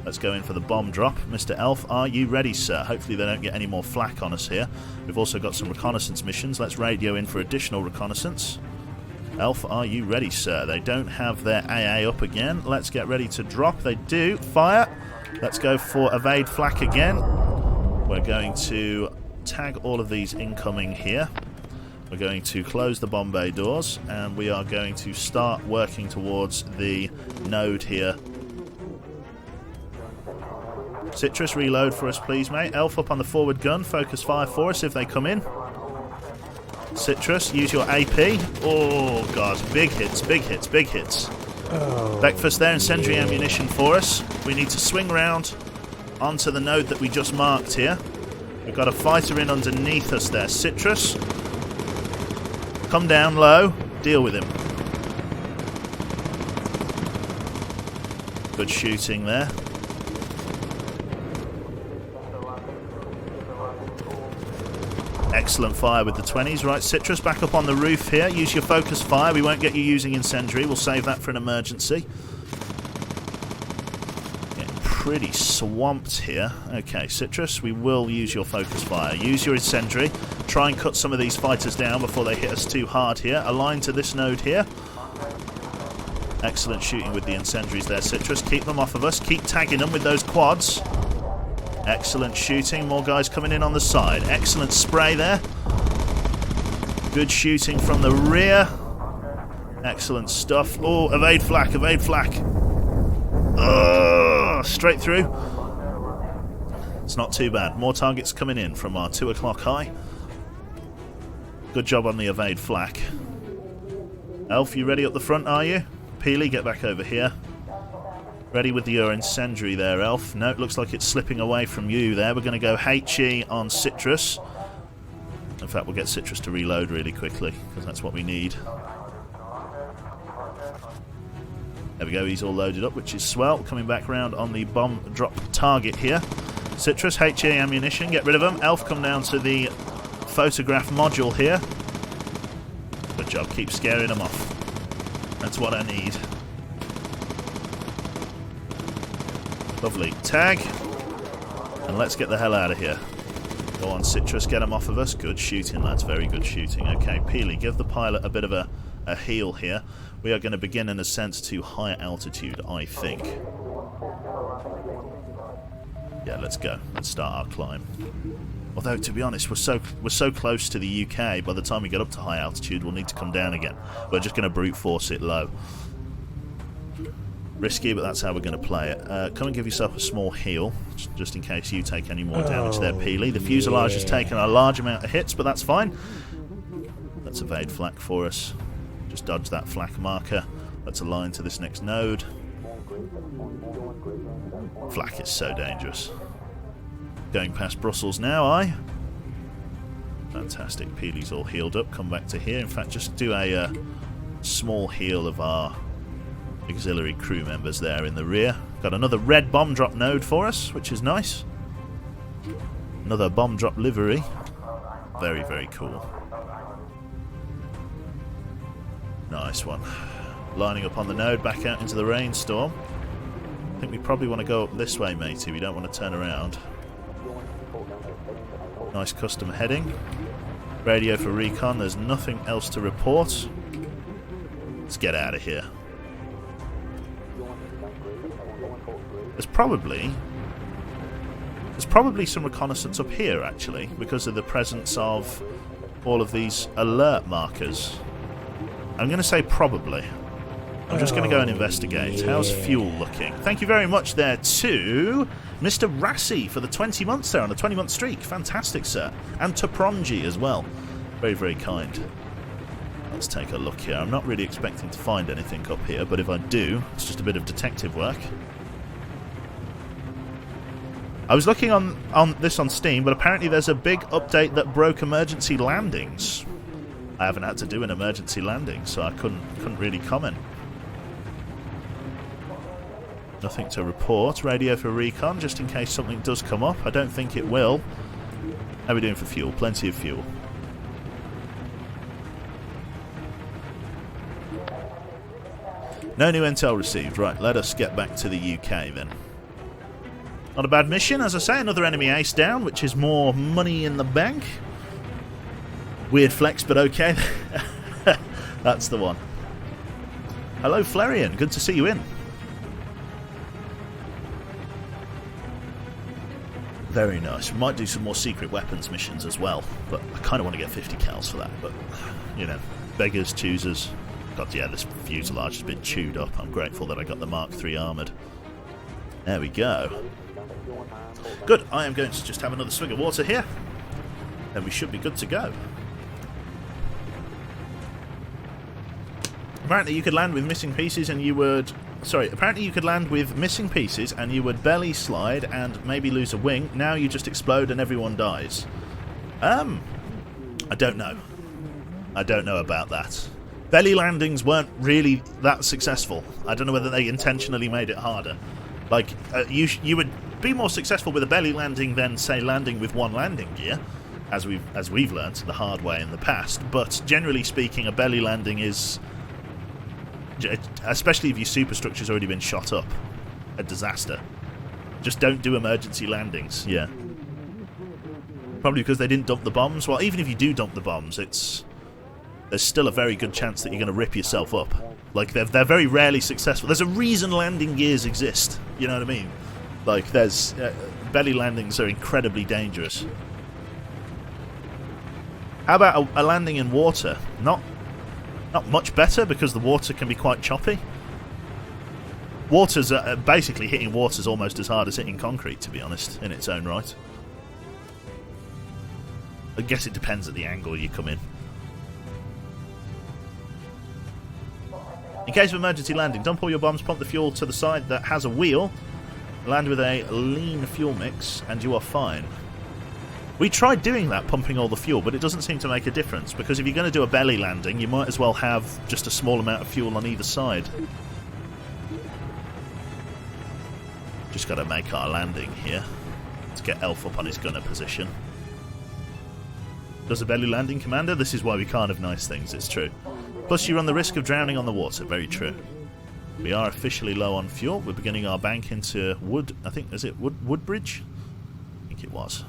Let's go in for the bomb drop. Mr. Elf, are you ready, sir? Hopefully they don't get any more flak on us here. We've also got some reconnaissance missions. Let's radio in for additional reconnaissance. Elf, are you ready, sir? They don't have their AA up again. Let's get ready to drop. They do. Fire. Let's go for evade flak again. We're going to tag all of these incoming here. We're going to close the bomb bay doors, and we are going to start working towards the node here. Citrus, reload for us, please, mate. Elf up on the forward gun. Focus fire for us if they come in. Citrus, use your AP. Oh, God. Big hits, big hits, big hits. Breakfast there, incendiary ammunition for us. We need to swing round onto the node that we just marked here. We've got a fighter in underneath us there. Citrus, come down low. Deal with him. Good shooting there. Excellent fire with the 20s. Right, Citrus, back up on the roof here. Use your focus fire. We won't get you using incendiary. We'll save that for an emergency. Getting pretty swamped here. Okay, Citrus, we will use your focus fire. Use your incendiary. Try and cut some of these fighters down before they hit us too hard here. Align to this node here. Excellent shooting with the incendiaries there, Citrus. Keep them off of us. Keep tagging them with those quads. Excellent shooting. More guys coming in on the side. Excellent spray there. Good shooting from the rear. Excellent stuff. Oh, evade flak, evade flak. Straight through. It's not too bad. More targets coming in from our 2 o'clock high. Good job on the evade flak. Elf, you ready up the front, are you? Peely, get back over here. Ready with your incendiary there, Elf. No, it looks like it's slipping away from you there. We're going to go HE on Citrus. In fact, we'll get Citrus to reload really quickly, because that's what we need. There we go, he's all loaded up, which is swell. Coming back round on the bomb drop target here. Citrus, HE ammunition, get rid of them. Elf, come down to the photograph module here. Good job, keep scaring them off. That's what I need. Lovely. Tag. And let's get the hell out of here. Go on, Citrus, get them off of us. Good shooting, lads. Very good shooting. Okay, Peely, give the pilot a bit of a heal here. We are going to begin in a sense to higher altitude, I think. Yeah, let's go. Let's start our climb. Although, to be honest, we're so close to the UK, by the time we get up to high altitude, we'll need to come down again. We're just going to brute force it low. Risky, but that's how we're going to play it. Come and give yourself a small heal, just in case you take any more damage there, Peely. The fuselage has taken a large amount of hits, but that's fine. Let's evade flak for us. Just dodge that flak marker. Let's align to this next node. Flak is so dangerous. Going past Brussels now, aye? Fantastic. Peely's all healed up. Come back to here. In fact, just do a small heal of our auxiliary crew members there in the rear. Got another red bomb drop node for us, which is nice. Another bomb drop livery. Very, very cool. Nice one. Lining up on the node, back out into the rainstorm. I think we probably want to go up this way, matey. We don't want to turn around. Nice custom heading. Radio for recon. There's nothing else to report. Let's get out of here. There's probably some reconnaissance up here, actually, because of the presence of all of these alert markers. I'm going to say probably. I'm just going to go and investigate. How's fuel looking? Thank you very much there to Mr. Rassi for the 20 months there on a 20-month streak. Fantastic, sir. And to Pronji as well. Very, very kind. Let's take a look here. I'm not really expecting to find anything up here, but if I do, it's just a bit of detective work. I was looking on this on Steam, but apparently there's a big update that broke emergency landings. I haven't had to do an emergency landing, so I couldn't really comment. Nothing to report. Radio for recon, just in case something does come up. I don't think it will. How are we doing for fuel? Plenty of fuel. No new intel received. Right, let us get back to the UK then. Not a bad mission, as I say. Another enemy ace down, which is more money in the bank. Weird flex, but okay. That's the one. Hello, Flarian. Good to see you in. Very nice. We might do some more secret weapons missions as well, but I kind of want to get 50 cals for that. But, you know, beggars, choosers. God, yeah, this fuselage has been chewed up. I'm grateful that I got the Mark III armoured. There we go. Good. I am going to just have another swig of water here, and we should be good to go. Apparently you could land with missing pieces and you would... Sorry, apparently you could land with missing pieces and you would belly slide and maybe lose a wing. Now you just explode and everyone dies. I don't know. I don't know about that. Belly landings weren't really that successful. I don't know whether they intentionally made it harder. Like, you would be more successful with a belly landing than, say, landing with one landing gear, as we've learned the hard way in the past. But generally speaking, a belly landing is... especially if your superstructure's already been shot up, a disaster. Just don't do emergency landings. Yeah, probably because they didn't dump the bombs. Well, even if you do dump the bombs, there's still a very good chance that you're going to rip yourself up. Like, they're very rarely successful. There's a reason landing gears exist, you know what I mean? Like, there's belly landings are incredibly dangerous. How about a landing in water? Not much better, because the water can be quite choppy. Water's basically hitting water's almost as hard as hitting concrete, to be honest, in its own right. I guess it depends at the angle you come in. In case of emergency landing, dump all your bombs, pump the fuel to the side that has a wheel, land with a lean fuel mix, and you are fine. We tried doing that, pumping all the fuel, but it doesn't seem to make a difference, because if you're going to do a belly landing, you might as well have just a small amount of fuel on either side. Just got to make our landing here. Let's get Elf up on his gunner position. Does a belly landing, Commander? This is why we can't have nice things, it's true. Plus you run the risk of drowning on the water, very true. We are officially low on fuel. We're beginning our bank into Wood, I think, is it Woodbridge? I think it was.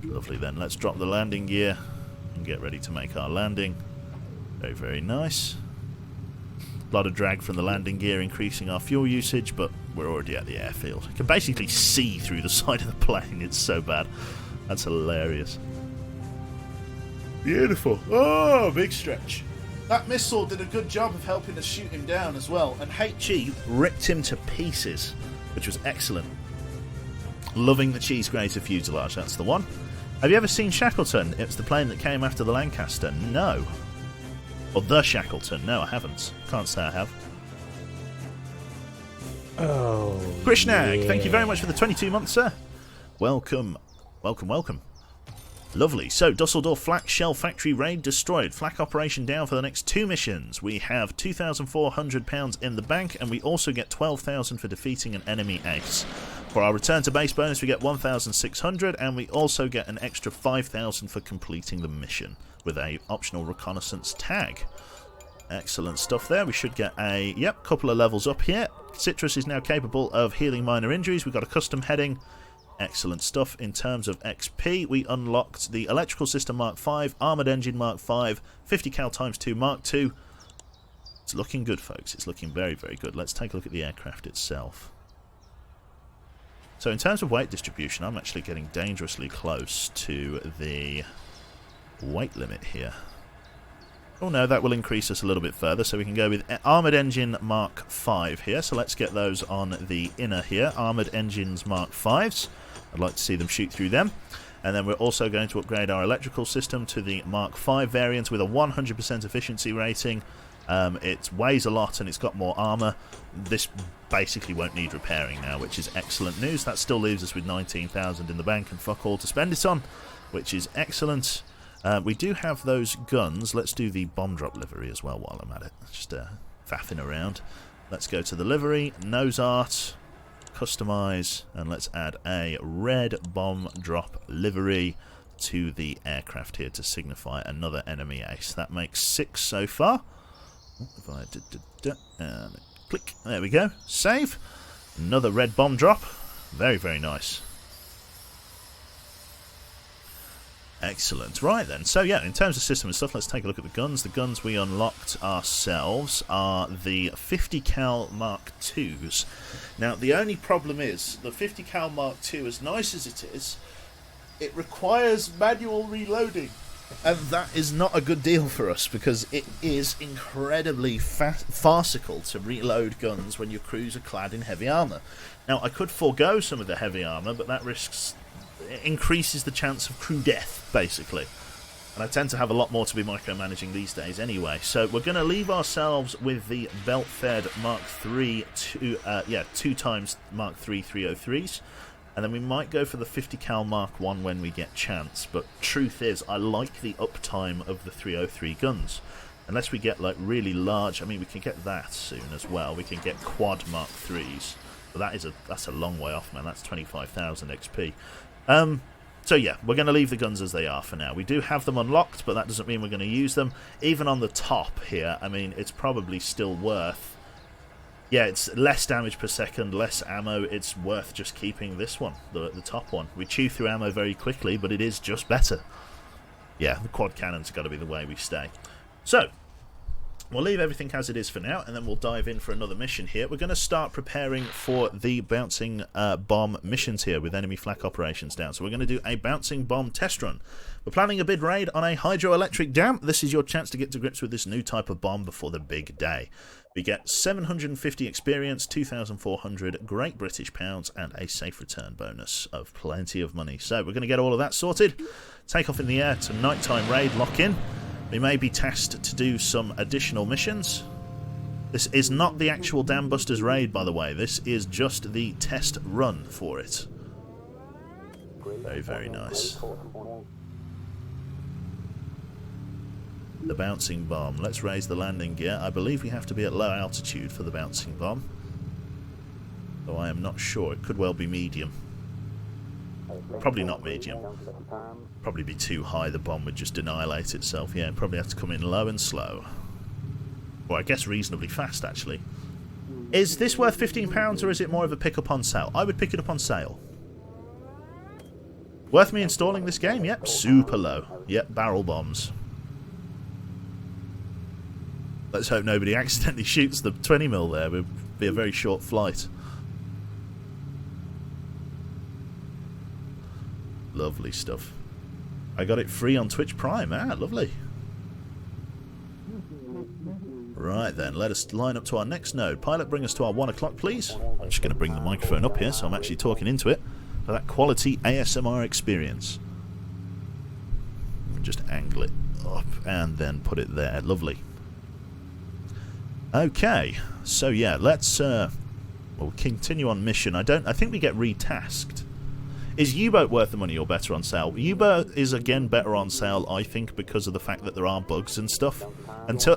Lovely then, let's drop the landing gear and get ready to make our landing. Very, very nice. A lot of drag from the landing gear increasing our fuel usage, but we're already at the airfield. You can basically see through the side of the plane, it's so bad. That's hilarious. Beautiful. Oh, big stretch. That missile did a good job of helping us shoot him down as well, and HE ripped him to pieces, which was excellent. Loving the cheese grater fuselage, that's the one. Have you ever seen Shackleton? It's the plane that came after the Lancaster. No. Or the Shackleton. No, I haven't. Can't say I have. Oh, Krishnag, yeah. Thank you very much for the 22 months, sir. Welcome. Welcome, welcome. Lovely. So, Dusseldorf Flak Shell Factory raid destroyed. Flak operation down for the next 2 missions. We have £2,400 in the bank, and we also get 12,000 for defeating an enemy ace. For our return to base bonus, we get 1,600, and we also get an extra 5,000 for completing the mission with a optional reconnaissance tag. Excellent stuff there. We should get a couple of levels up here. Citrus is now capable of healing minor injuries. We've got a custom heading. Excellent stuff. In terms of XP, we unlocked the Electrical System Mark 5, Armoured Engine Mark 5, 50 cal times 2 Mark 2. It's looking good, folks. It's looking very, very good. Let's take a look at the aircraft itself. So in terms of weight distribution, I'm actually getting dangerously close to the weight limit here. Oh no, that will increase us a little bit further, so we can go with Armoured Engine Mark 5 here. So let's get those on the inner here. Armoured Engines Mark 5s. I'd like to see them shoot through them. And then we're also going to upgrade our electrical system to the Mark 5 variant with a 100% efficiency rating. It weighs a lot and it's got more armour. This basically won't need repairing now, which is excellent news. That still leaves us with 19,000 in the bank and fuck all to spend it on, which is excellent. We do have those guns. Let's do the bomb drop livery as well while I'm at it. Just faffing around. Let's go to the livery, nose art, customize, and let's add a red bomb drop livery to the aircraft here to signify another enemy ace. That makes 6 so far. If I and click, there we go. Save. Another red bomb drop. Very, very nice. Excellent. Right then, so yeah, in terms of system and stuff, let's take a look at the guns. The guns we unlocked ourselves are the 50 cal Mark IIs. Now, the only problem is, the 50 cal Mark II, as nice as it is, it requires manual reloading. And that is not a good deal for us, because it is incredibly farcical to reload guns when your crews are clad in heavy armour. Now, I could forego some of the heavy armour, but that increases the chance of crew death, basically. And I tend to have a lot more to be micromanaging these days anyway. So we're going to leave ourselves with the belt-fed Mark III, 2 times Mark III 303s. And then we might go for the 50 cal Mark 1 when we get chance. But truth is, I like the uptime of the 303 guns. Unless we get like really large, I mean, we can get that soon as well. We can get quad Mark 3s. But that's a long way off, man. That's 25,000 XP. So yeah, we're going to leave the guns as they are for now. We do have them unlocked, but that doesn't mean we're going to use them. Even on the top here, I mean, it's probably still worth... Yeah, it's less damage per second, less ammo. It's worth just keeping this one, the top one. We chew through ammo very quickly, but it is just better. Yeah, the quad cannon's got to be the way we stay. So, we'll leave everything as it is for now, and then we'll dive in for another mission here. We're going to start preparing for the bouncing bomb missions here with enemy flak operations down. So we're going to do a bouncing bomb test run. We're planning a bid raid on a hydroelectric dam. This is your chance to get to grips with this new type of bomb before the big day. We get 750 experience, 2,400 Great British pounds, and a safe return bonus of plenty of money. So we're going to get all of that sorted, take off in the air to nighttime raid, lock in. We may be tasked to do some additional missions. This is not the actual Dam Busters raid, by the way. This is just the test run for it. Very, very nice. The bouncing bomb. Let's raise the landing gear. I believe we have to be at low altitude for the bouncing bomb, though I am not sure. It could well be medium. Probably not medium. Probably be too high. The bomb would just annihilate itself. Yeah, probably have to come in low and slow. Or I guess reasonably fast, actually. Is this worth £15 or is it more of a pick up on sale? I would pick it up on sale. Worth me installing this game? Yep, super low. Yep, barrel bombs. Let's hope nobody accidentally shoots the 20mm there. It would be a very short flight. Lovely stuff. I got it free on Twitch Prime. Ah, lovely. Right then, let us line up to our next node. Pilot, bring us to our 1 o'clock, please. I'm just going to bring the microphone up here so I'm actually talking into it for that quality ASMR experience. Just angle it up and then put it there. Lovely. Okay, so yeah, let's we'll continue on mission. I think we get retasked. Is U-boat worth the money or better on sale? U-boat is again better on sale, I think, because of the fact that there are bugs and stuff.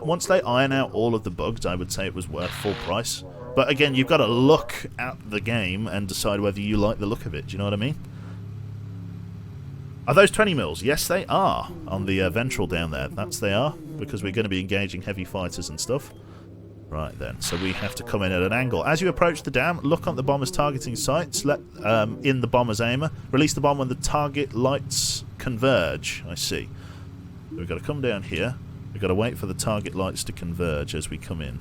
Once they iron out all of the bugs, I would say it was worth full price. But again, you've got to look at the game and decide whether you like the look of it. Do you know what I mean? Are those 20mm? Yes, they are. On the ventral down there, they are, because we're going to be engaging heavy fighters and stuff. Right then, so we have to come in at an angle. As you approach the dam, look on the bomber's targeting sights. Let in the bomber's aimer. Release the bomb when the target lights converge. I see. We've got to come down here. We've got to wait for the target lights to converge as we come in,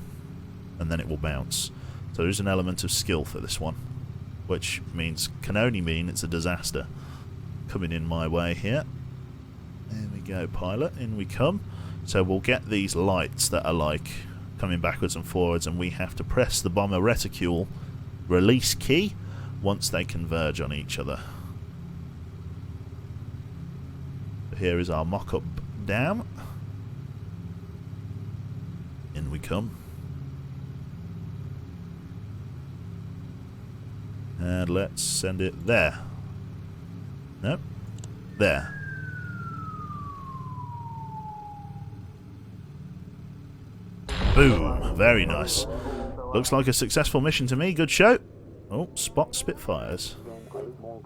and then it will bounce. So there is an element of skill for this one, which can only mean it's a disaster. Coming in my way here. There we go, pilot. In we come. So we'll get these lights that are like coming backwards and forwards, and we have to press the bomber reticule release key once they converge on each other. Here is our mock-up dam. In we come. And let's send it there. Nope. There. Boom. Very nice. Looks like a successful mission to me. Good show. Oh, spot Spitfires.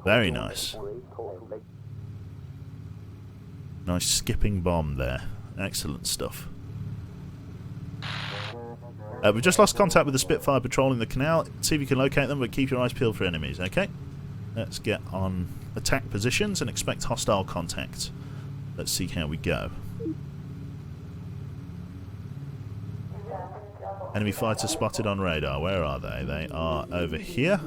Very nice. Nice skipping bomb there. Excellent stuff. We've just lost contact with the Spitfire patrolling the canal. See if you can locate them, but keep your eyes peeled for enemies, okay? Let's get on attack positions and expect hostile contact. Let's see how we go. Enemy fighters spotted on radar. Where are they? They are over here.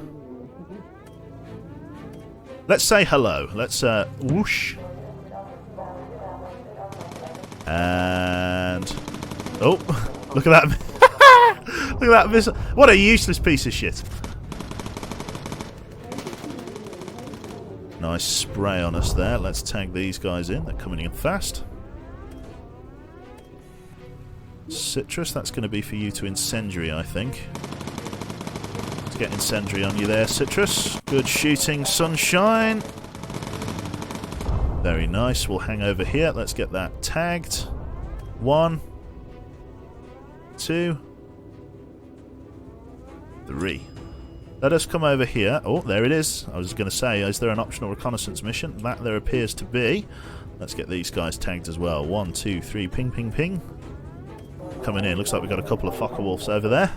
Let's say hello. Let's whoosh. And oh, look at that. Look at that missile. What a useless piece of shit. Nice spray on us there. Let's tag these guys in. They're coming in fast. Citrus, that's going to be for you to incendiary, I think. Let's get incendiary on you there, Citrus. Good shooting, sunshine. Very nice. We'll hang over here. Let's get that tagged. 1, 2, 3. Let us come over here. Oh, there it is. I was going to say, is there an optional reconnaissance mission? That there appears to be. Let's get these guys tagged as well. 1, 2, 3. Ping, ping, ping. Coming in. Looks like we've got a couple of Fokker Wolves over there.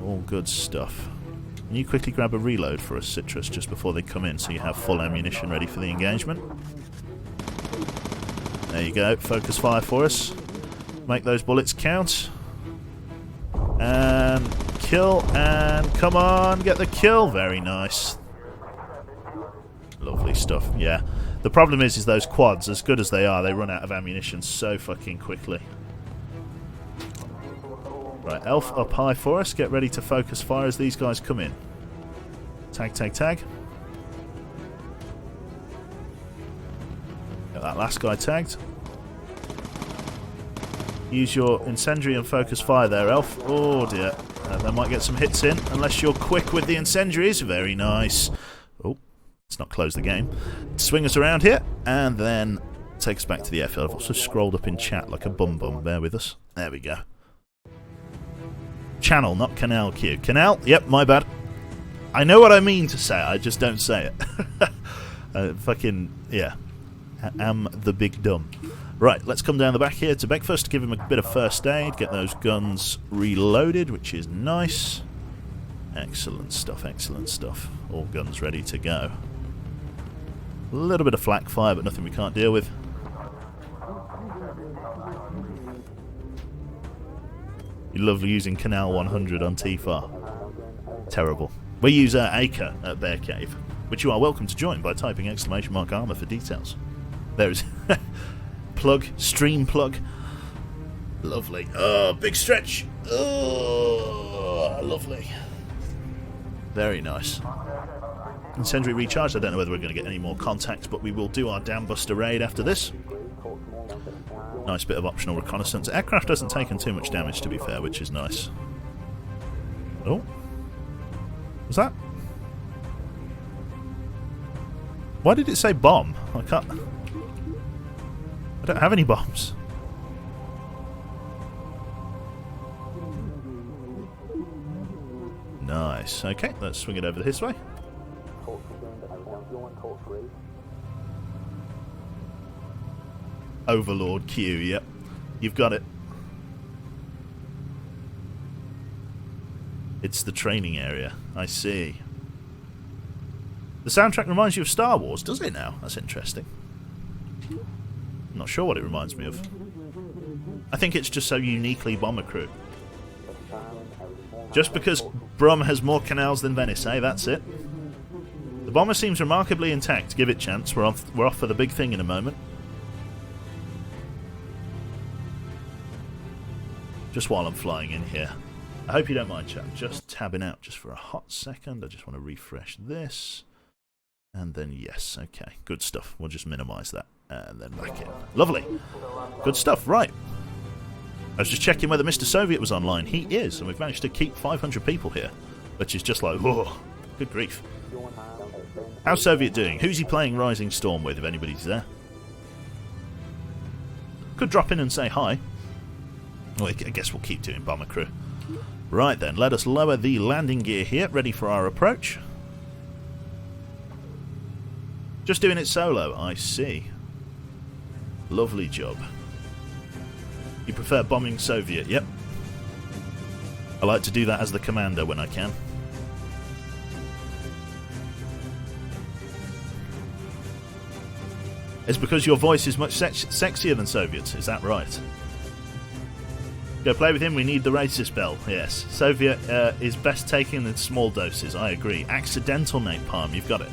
All good stuff. Can you quickly grab a reload for us, Citrus, just before they come in so you have full ammunition ready for the engagement? There you go. Focus fire for us. Make those bullets count. And kill, and come on, get the kill. Very nice. Lovely stuff, yeah. The problem is those quads, as good as they are, they run out of ammunition so fucking quickly. Right, Elf up high for us. Get ready to focus fire as these guys come in. Tag, tag, tag. Get that last guy tagged. Use your incendiary and focus fire there, Elf. Oh dear. They might get some hits in, unless you're quick with the incendiaries. Very nice. Oh, let's not close the game. Swing us around here, and then take us back to the airfield. I've also scrolled up in chat like a bum-bum. Bear with us. There we go. Channel, not canal Q. Canal? Yep, my bad. I know what I mean to say, I just don't say it. Yeah. Am the big dumb. Right, let's come down the back here to Beckfast to give him a bit of first aid, get those guns reloaded, which is nice. Excellent stuff, excellent stuff. All guns ready to go. A little bit of flak fire, but nothing we can't deal with. You love using Canal 100 on T-Far. Terrible. We use Acre at Bear Cave, which you are welcome to join by typing !armor for details. There is plug, stream plug. Lovely. Oh, big stretch. Oh, lovely. Very nice. Incendiary recharge. I don't know whether we're going to get any more contacts, but we will do our Dam Buster raid after this. Nice bit of optional reconnaissance. Aircraft hasn't taken too much damage, to be fair, which is nice. Oh. Was that? Why did it say bomb? I can't... I don't have any bombs. Nice. Okay, let's swing it over this way. Overlord Q, yep. You've got it. It's the training area. I see. The soundtrack reminds you of Star Wars, does it now? That's interesting. I'm not sure what it reminds me of. I think it's just so uniquely Bomber Crew. Just because Brum has more canals than Venice, eh? That's it. The bomber seems remarkably intact. Give it chance. We're off for the big thing in a moment. Just while I'm flying in here. I hope you don't mind, chat. Just tabbing out just for a hot second. I just want to refresh this. And then yes, okay. Good stuff. We'll just minimise that. And then back in. Lovely. Good stuff. Right. I was just checking whether Mr. Soviet was online. He is, and we've managed to keep 500 people here. Which is just like, whoa, good grief. How's Soviet doing? Who's he playing Rising Storm with, if anybody's there? Could drop in and say hi. Well, I guess we'll keep doing Bomber Crew. Right then, let us lower the landing gear here, ready for our approach. Just doing it solo, I see. Lovely job. You prefer bombing Soviet, yep. I like to do that as the commander when I can. It's because your voice is much sexier than Soviet's, is that right? Go play with him, we need the racist bell. Yes, Soviet is best taken in small doses, I agree. Accidental napalm, you've got it.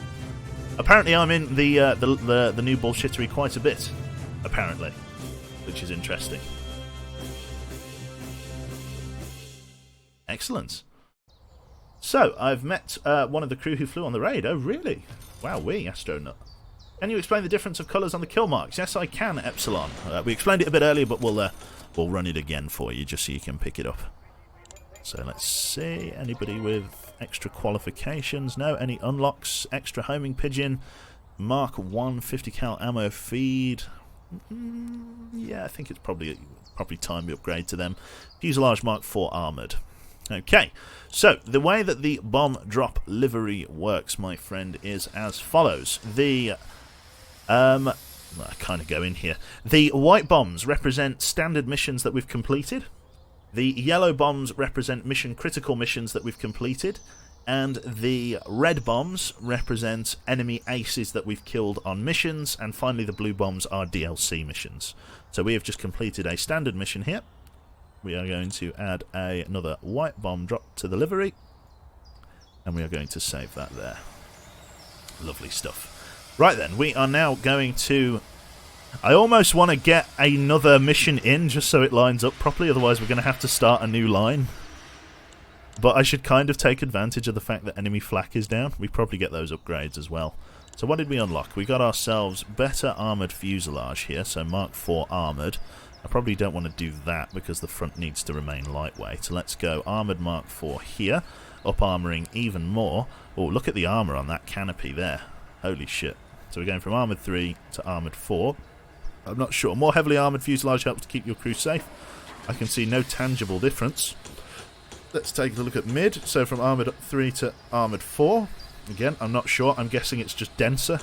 Apparently I'm in the new bullshittery quite a bit, apparently, which is interesting. Excellent. So, I've met one of the crew who flew on the raid. Oh, really? Wow-wee, astronaut. Can you explain the difference of colours on the kill marks? Yes, I can, Epsilon. We explained it a bit earlier, but we'll run it again for you, just so you can pick it up. So, let's see. Anybody with extra qualifications? No. Any unlocks? Extra homing pigeon? Mark 1 50 cal ammo feed? Yeah, I think it's probably time we upgrade to them. Fuselage Mark 4 armoured. Okay, so the way that the bomb drop livery works, my friend, is as follows. The I kind of go in here. The white bombs represent standard missions that we've completed. The yellow bombs represent mission critical missions that we've completed. And the red bombs represent enemy aces that we've killed on missions, and finally the blue bombs are DLC missions. So we have just completed a standard mission here. We are going to add another white bomb drop to the livery, and we are going to save that there. Lovely stuff. Right then, we are now going to... I almost want to get another mission in just so it lines up properly, otherwise we're going to have to start a new line. But I should kind of take advantage of the fact that enemy flak is down. We probably get those upgrades as well. So what did we unlock? We got ourselves better armoured fuselage here, so Mark IV armoured. I probably don't want to do that because the front needs to remain lightweight. So let's go armoured Mark IV here, up armouring even more. Oh, look at the armour on that canopy there. Holy shit. So we're going from armoured 3 to armoured 4. I'm not sure. More heavily armoured fuselage helps to keep your crew safe. I can see no tangible difference. Let's take a look at mid. So from armoured 3 to armoured 4. Again, I'm not sure. I'm guessing it's just denser.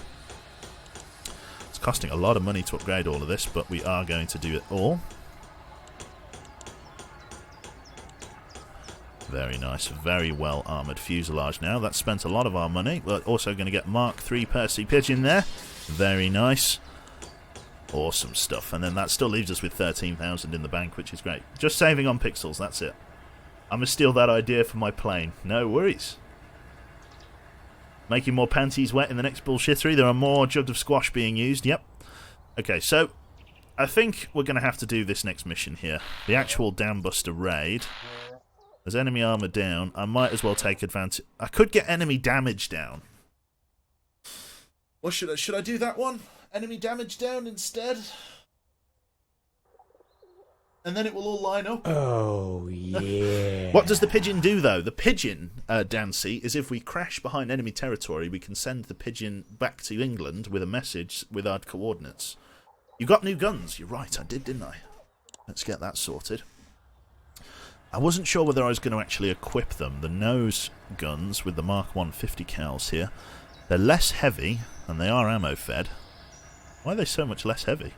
It's costing a lot of money to upgrade all of this, but we are going to do it all. Very nice. Very well armoured fuselage now. That's spent a lot of our money. We're also going to get Mark III Percy Pigeon there. Very nice. Awesome stuff. And then that still leaves us with 13,000 in the bank, which is great. Just saving on pixels. That's it. I'm going to steal that idea for my plane. No worries. Making more panties wet in the next bullshittery. There are more jugs of squash being used. Yep. Okay, so I think we're going to have to do this next mission here. The actual Dam Buster raid. There's enemy armour down. I might as well take advantage. I could get enemy damage down. Or should I do that one? Enemy damage down instead? And then it will all line up. Oh, yeah. What does the pigeon do, though? The pigeon, Dancy, is if we crash behind enemy territory, we can send the pigeon back to England with a message with our coordinates. You got new guns. You're right, I did, didn't I? Let's get that sorted. I wasn't sure whether I was going to actually equip them. The nose guns with the Mark 150 cals here. They're less heavy, and they are ammo-fed. Why are they so much less heavy?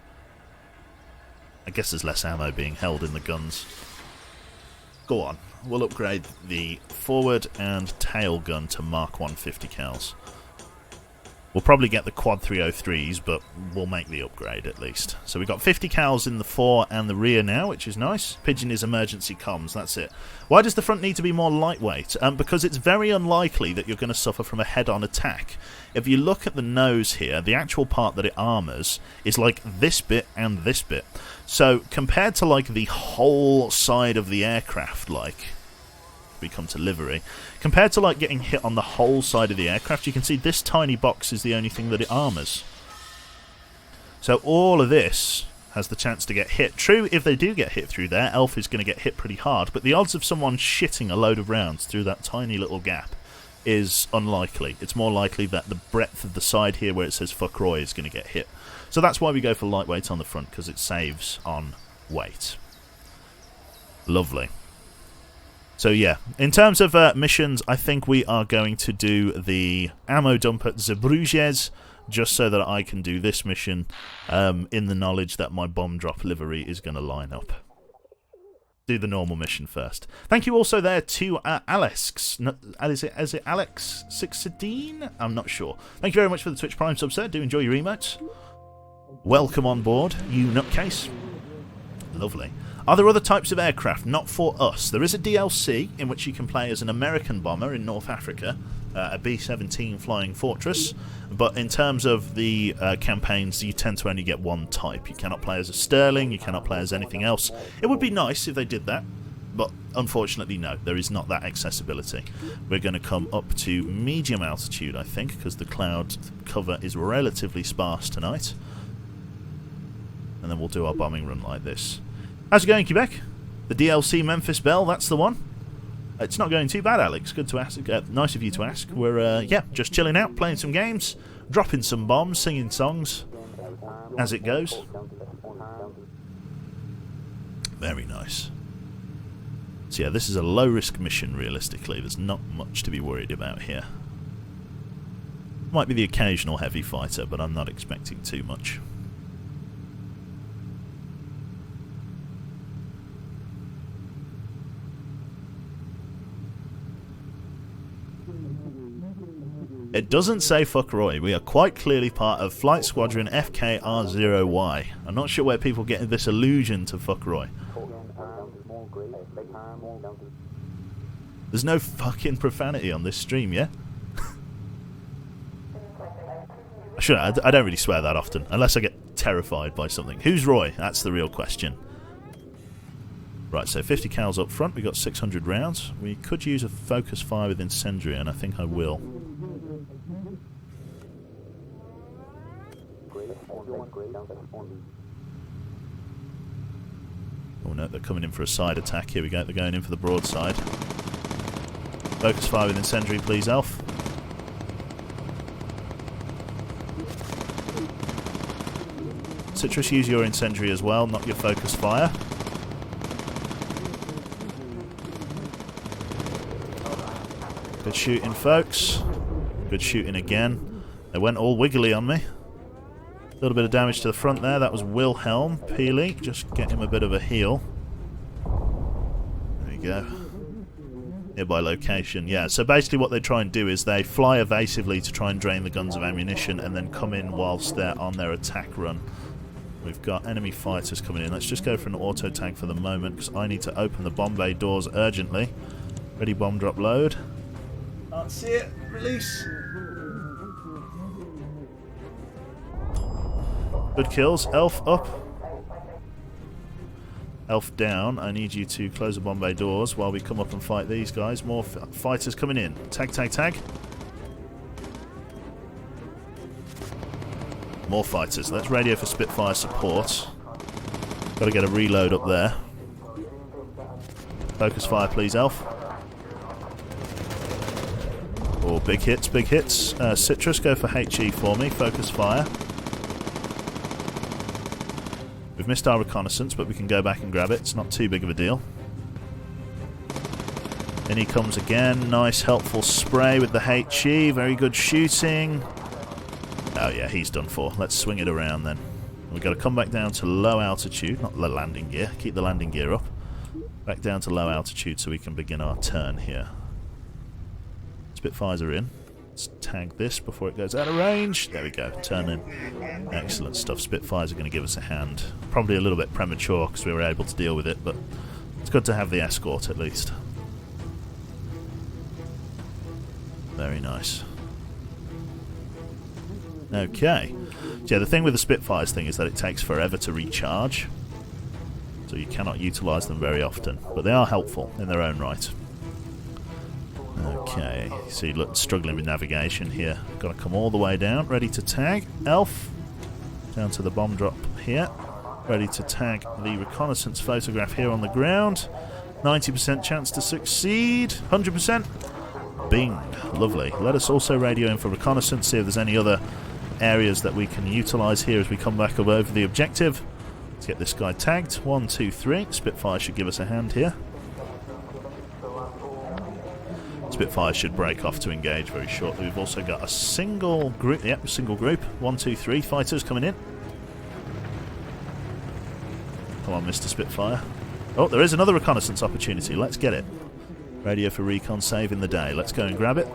I guess there's less ammo being held in the guns. Go on. We'll upgrade the forward and tail gun to Mark 150 cals. We'll probably get the quad 303s, but we'll make the upgrade at least. So we've got 50 cals in the fore and the rear now, which is nice. Pigeon is emergency comms, that's it. Why does the front need to be more lightweight? Because it's very unlikely that you're going to suffer from a head-on attack. If you look at the nose here, the actual part that it armours is like this bit and this bit. So compared to like the whole side of the aircraft, like... we come to livery, compared to like getting hit on the whole side of the aircraft, you can see this tiny box is the only thing that it armours. So all of this has the chance to get hit. True, if they do get hit through there, Elf is going to get hit pretty hard, but the odds of someone shitting a load of rounds through that tiny little gap is unlikely. It's more likely that the breadth of the side here where it says fuck Roy is going to get hit. So that's why we go for lightweight on the front, because it saves on weight. Lovely. So yeah, in terms of missions, I think we are going to do the ammo dump at Zeebrugge, just so that I can do this mission in the knowledge that my bomb drop livery is going to line up. Do the normal mission first. Thank you also there to Alex. Is it Alex 16? I'm not sure. Thank you very much for the Twitch Prime sub, sir. Do enjoy your emotes. Welcome on board, you nutcase. Lovely. Are there other types of aircraft? Not for us. There is a DLC in which you can play as an American bomber in North Africa, a B-17 Flying Fortress, but in terms of the campaigns, you tend to only get one type. You cannot play as a Sterling, you cannot play as anything else. It would be nice if they did that, but unfortunately no, there is not that accessibility. We're going to come up to medium altitude, I think, because the cloud cover is relatively sparse tonight. And then we'll do our bombing run like this. How's it going, Quebec? The DLC Memphis Belle, that's the one. It's not going too bad, Alex. Good to ask. Nice of you to ask. We're, yeah, just chilling out, playing some games, dropping some bombs, singing songs, as it goes. Very nice. So yeah, this is a low-risk mission, realistically. There's not much to be worried about here. Might be the occasional heavy fighter, but I'm not expecting too much. It doesn't say fuck Roy. We are quite clearly part of Flight Squadron FKR0Y. I'm not sure where people get this illusion to fuck Roy. There's no fucking profanity on this stream, yeah? I don't really swear that often, unless I get terrified by something. Who's Roy? That's the real question. Right, so 50 cals up front. We've got 600 rounds. We could use a focus fire with incendiary, and I think I will. Oh no, they're coming in for a side attack. Here we go. They're going in for the broadside. Focus fire with incendiary, please, Elf. Citrus, use your incendiary as well, not your focus fire. Good shooting, folks. Good shooting again. They went all wiggly on me. A little bit of damage to the front there. That was Wilhelm Peely. Just get him a bit of a heal. There we go. Nearby location. Yeah, so basically what they try and do is they fly evasively to try and drain the guns of ammunition and then come in whilst they're on their attack run. We've got enemy fighters coming in. Let's just go for an auto tag for the moment because I need to open the bomb bay doors urgently. Ready, bomb drop load. Can't see it. Release. Good kills. Elf up. Elf down. I need you to close the bomb bay doors while we come up and fight these guys. More fighters coming in. Tag, tag, tag. More fighters. Let's radio for Spitfire support. Got to get a reload up there. Focus fire, please, Elf. Oh, big hits, big hits. Citrus, go for HE for me. Focus fire. We've missed our reconnaissance, but we can go back and grab it. It's not too big of a deal. In he comes again. Nice, helpful spray with the HE. Very good shooting. Oh yeah, he's done for. Let's swing it around then. We've got to come back down to low altitude, not the landing gear. Keep the landing gear up. Back down to low altitude so we can begin our turn here. Spitfires are in. Let's tag this before it goes out of range. There we go. Turn in. Excellent stuff. Spitfires are going to give us a hand. Probably a little bit premature because we were able to deal with it, but it's good to have the escort at least. Very nice. Okay. So yeah, the thing with the Spitfires thing is that it takes forever to recharge. So you cannot utilise them very often. But they are helpful in their own right. Okay. So you look struggling with navigation here. Got to come all the way down. Ready to tag. Elf. Down to the bomb drop here. Ready to tag the reconnaissance photograph here on the ground. 90% chance to succeed. 100%. Bing. Lovely. Let us also radio in for reconnaissance. See if there's any other areas that we can utilise here as we come back over the objective. Let's get this guy tagged. 1, 2, 3. Spitfire should give us a hand here. Spitfire should break off to engage very shortly. We've also got a single group. Yep, a single group. 1, 2, 3 fighters coming in. Come on, Mr. Spitfire. Oh, there is another reconnaissance opportunity. Let's get it. Radio for recon, saving the day. Let's go and grab it.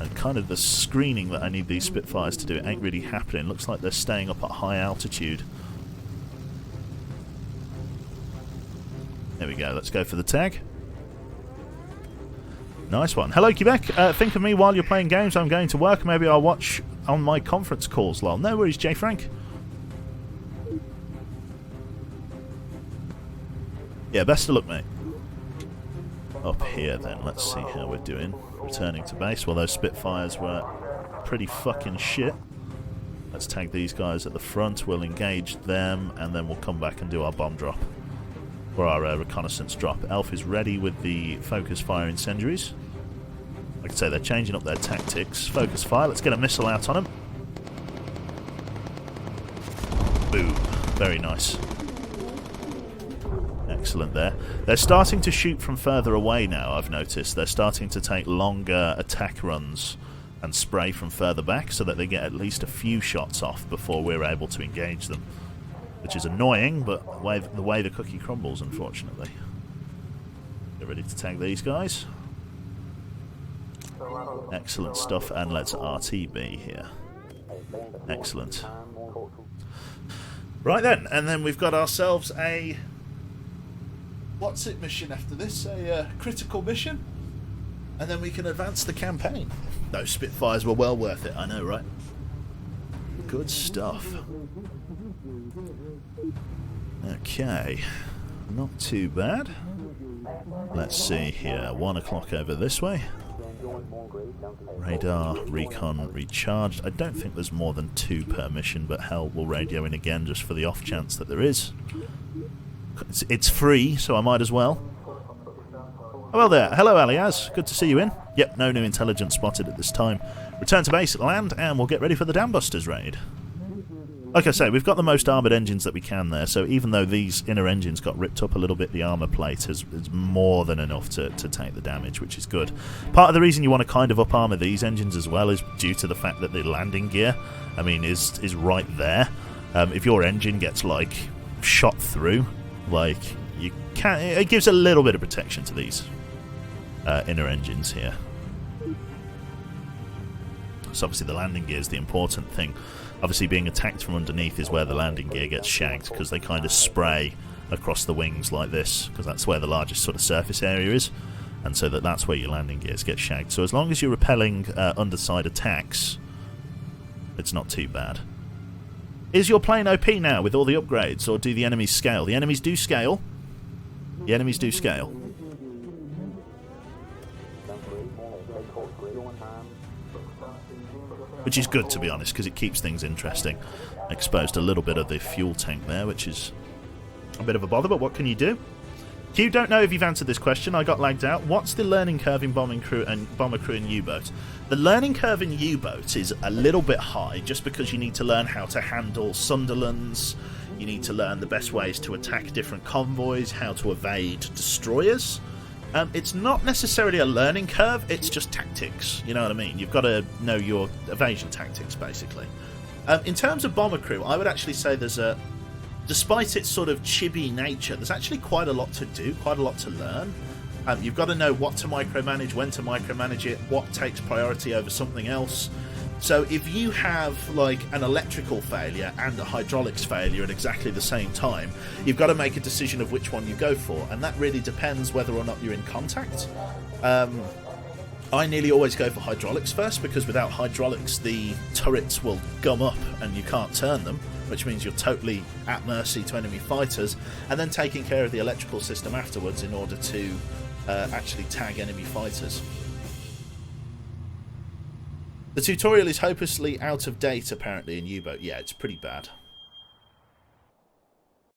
And kind of the screening that I need these Spitfires to do, it ain't really happening. Looks like they're staying up at high altitude. There we go. Let's go for the tag. Nice one. Hello, Quebec. Think of me while you're playing games. I'm going to work. Maybe I'll watch on my conference calls, lol. No worries, J. Frank. Yeah, best of luck, mate. Up here, then. Let's see how we're doing. Returning to base. Well, those Spitfires were pretty fucking shit. Let's tag these guys at the front. We'll engage them, and then we'll come back and do our bomb drop. Or our reconnaissance drop. Elf is ready with the focus fire incendiaries. Like I say, they're changing up their tactics. Focus fire. Let's get a missile out on them. Boom. Very nice. Excellent there. They're starting to shoot from further away now, I've noticed. They're starting to take longer attack runs and spray from further back so that they get at least a few shots off before we're able to engage them. Which is annoying, but the way the cookie crumbles, unfortunately. Get ready to tag these guys. Excellent stuff, and let's RTB here. Excellent. Right then, and then we've got ourselves a... what's it mission after this? A critical mission? And then we can advance the campaign. Those Spitfires were well worth it, I know, right? Good stuff. Okay. Not too bad. Let's see here. 1 o'clock over this way. Radar, recon, recharged. I don't think there's more than 2 per mission, but hell, we'll radio in again just for the off chance that there is. It's free, so I might as well. Oh, well there. Hello, Aliaz. Good to see you in. Yep, no new intelligence spotted at this time. Return to base, land, and we'll get ready for the Dambusters raid. Like I say, we've got the most armoured engines that we can there, so even though these inner engines got ripped up a little bit, the armour plate is more than enough to take the damage, which is good. Part of the reason you want to kind of up-armour these engines as well is due to the fact that the landing gear, I mean, is right there. If your engine gets, like, shot through, like, you can, it gives a little bit of protection to these inner engines here. So obviously the landing gear is the important thing. Obviously being attacked from underneath is where the landing gear gets shagged, because they kind of spray across the wings like this, because that's where the largest sort of surface area is, and so that's where your landing gears get shagged. So as long as you're repelling underside attacks, it's not too bad. Is your plane OP now with all the upgrades, or do the enemies scale? The enemies do scale. The enemies do scale. Which is good, to be honest, because it keeps things interesting. Exposed a little bit of the fuel tank there, which is a bit of a bother, but what can you do? Q, don't know if you've answered this question. I got lagged out. What's the learning curve in bomber crew and U-boat? The learning curve in U-boat is a little bit high, just because you need to learn how to handle Sunderlands. You need to learn the best ways to attack different convoys, how to evade destroyers. It's not necessarily a learning curve, it's just tactics, you know what I mean? You've got to know your evasion tactics, basically. In terms of bomber crew, I would actually say despite its sort of chibi nature, there's actually quite a lot to do, quite a lot to learn. You've got to know what to micromanage, when to micromanage it, what takes priority over something else. So if you have like an electrical failure and a hydraulics failure at exactly the same time, you've got to make a decision of which one you go for, and that really depends whether or not you're in contact. I nearly always go for hydraulics first, because without hydraulics the turrets will gum up and you can't turn them, which means you're totally at mercy to enemy fighters, and then taking care of the electrical system afterwards in order to actually tag enemy fighters. The tutorial is hopelessly out of date, apparently, in U-boat. Yeah, it's pretty bad.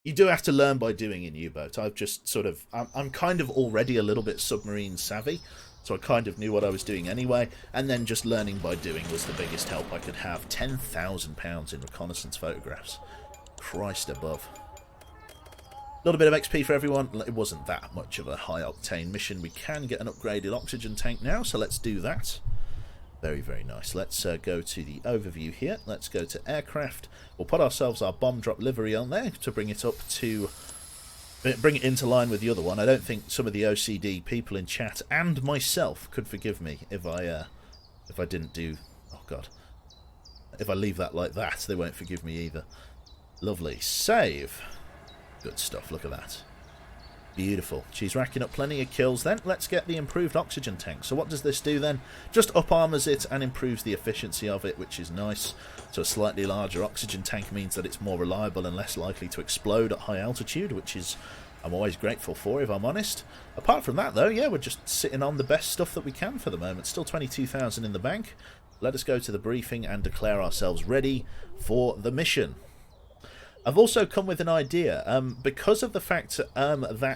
You do have to learn by doing in U-boat. I've just sort of... I'm kind of already a little bit submarine savvy, so I kind of knew what I was doing anyway, and then just learning by doing was the biggest help I could have. £10,000 in reconnaissance photographs. Christ above. A little bit of XP for everyone. It wasn't that much of a high-octane mission. We can get an upgraded oxygen tank now, so let's do that. Very, very nice. Let's go to the overview here. Let's go to aircraft. We'll put ourselves our bomb drop livery on there to bring it up to... bring it into line with the other one. I don't think some of the OCD people in chat and myself could forgive me if I didn't do... Oh, God. If I leave that like that, they won't forgive me either. Lovely. Save. Good stuff. Look at that. Beautiful. She's racking up plenty of kills then. Let's get the improved oxygen tank. So what does this do then? Just up-armours it and improves the efficiency of it, which is nice. So a slightly larger oxygen tank means that it's more reliable and less likely to explode at high altitude, which is I'm always grateful for, if I'm honest. Apart from that, though, yeah, we're just sitting on the best stuff that we can for the moment. Still 22,000 in the bank. Let us go to the briefing and declare ourselves ready for the mission. I've also come with an idea, because of the fact that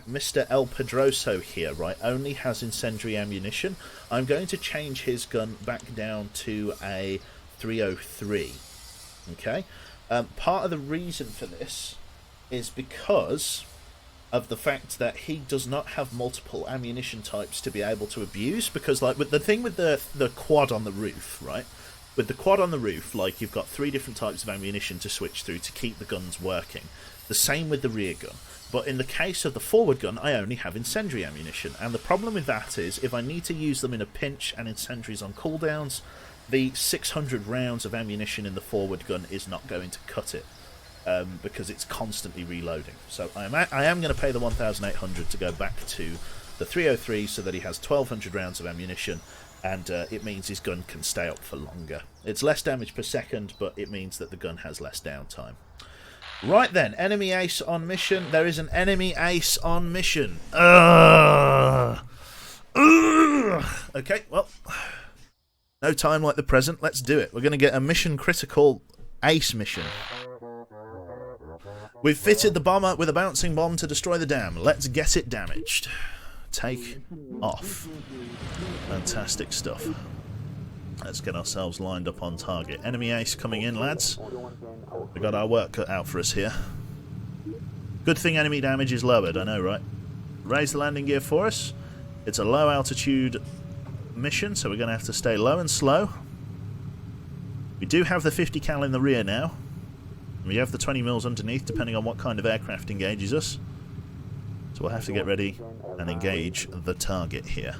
Mr. El Pedroso here, right, only has incendiary ammunition, I'm going to change his gun back down to a 303, okay? Part of the reason for this is because of the fact that he does not have multiple ammunition types to be able to abuse, because, like, with the thing with the quad on the roof, right? With the quad on the roof, like, you've got 3 different types of ammunition to switch through to keep the guns working. The same with the rear gun. But in the case of the forward gun, I only have incendiary ammunition. And the problem with that is, if I need to use them in a pinch and incendiaries on cooldowns, the 600 rounds of ammunition in the forward gun is not going to cut it. Because it's constantly reloading. So I am going to pay the 1,800 to go back to the 303 so that he has 1,200 rounds of ammunition, and it means his gun can stay up for longer. It's less damage per second, but it means that the gun has less downtime. Right then, enemy ace on mission. There is an enemy ace on mission. Okay, well, no time like the present. Let's do it. We're going to get a mission critical ace mission. We've fitted the bomber with a bouncing bomb to destroy the dam. Let's get it damaged. Take off. Fantastic stuff. Let's get ourselves lined up on target. Enemy ace coming in, lads. We've got our work cut out for us here. Good thing enemy damage is lowered, I know, right? Raise the landing gear for us. It's a low altitude mission, so we're going to have to stay low and slow. We do have the 50 cal in the rear now. We have the 20 mils underneath, depending on what kind of aircraft engages us. So we'll have to get ready and engage the target here.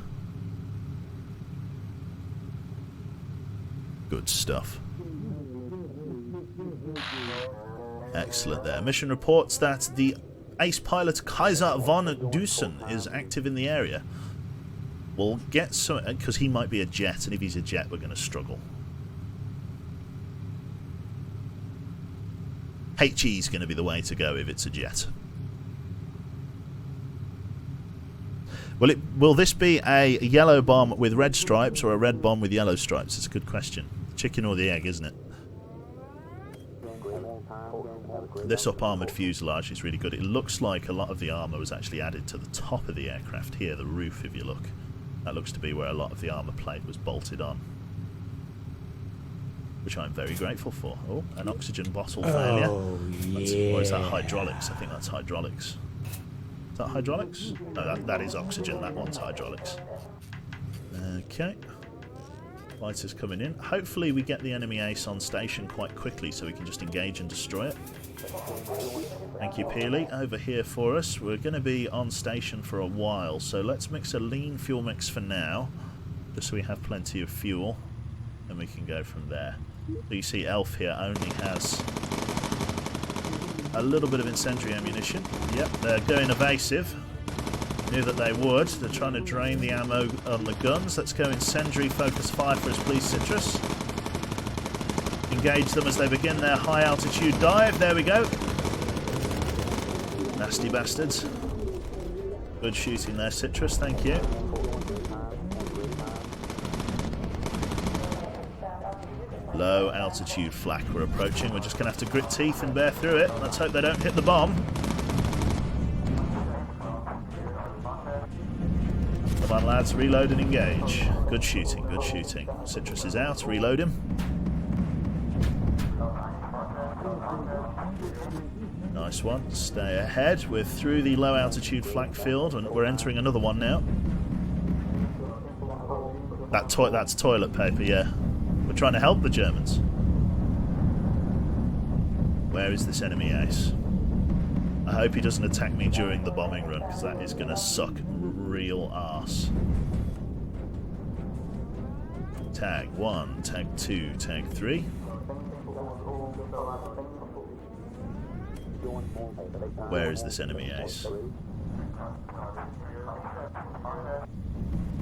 Good stuff. Excellent there. Mission reports that the ace pilot Kaiser von Dusen is active in the area. We'll get some, because he might be a jet, and if he's a jet, we're going to struggle. HE is going to be the way to go if it's a jet. Will this be a yellow bomb with red stripes or a red bomb with yellow stripes? It's a good question. Chicken or the egg, isn't it? This up-armoured fuselage is really good. It looks like a lot of the armour was actually added to the top of the aircraft here, the roof, if you look. That looks to be where a lot of the armour plate was bolted on, which I'm very grateful for. Oh, an oxygen bottle failure. Oh, yeah. Or is that hydraulics? I think that's hydraulics. Is that hydraulics? No, that is oxygen. That one's hydraulics. Okay. Fighters coming in. Hopefully we get the enemy ace on station quite quickly so we can just engage and destroy it. Thank you, Peely. Over here for us. We're going to be on station for a while, so let's mix a lean fuel mix for now, just so we have plenty of fuel, and we can go from there. So you see Elf here only has a little bit of incendiary ammunition. Yep, they're going evasive. Knew that they would. They're trying to drain the ammo on the guns. Let's go incendiary focus fire for us, please, Citrus. Engage them as they begin their high altitude dive. There we go. Nasty bastards. Good shooting there, Citrus. Thank you. Low altitude flak we're approaching. We're just going to have to grit teeth and bear through it. Let's hope they don't hit the bomb. Come on, lads. Reload and engage. Good shooting, good shooting. Citrus is out. Reload him. Nice one. Stay ahead. We're through the low altitude flak field and we're entering another one now. That's toilet paper, yeah. We're trying to help the Germans. Where is this enemy ace? I hope he doesn't attack me during the bombing run, because that is going to suck real arse. Tag 1, tag 2, tag 3. Where is this enemy ace?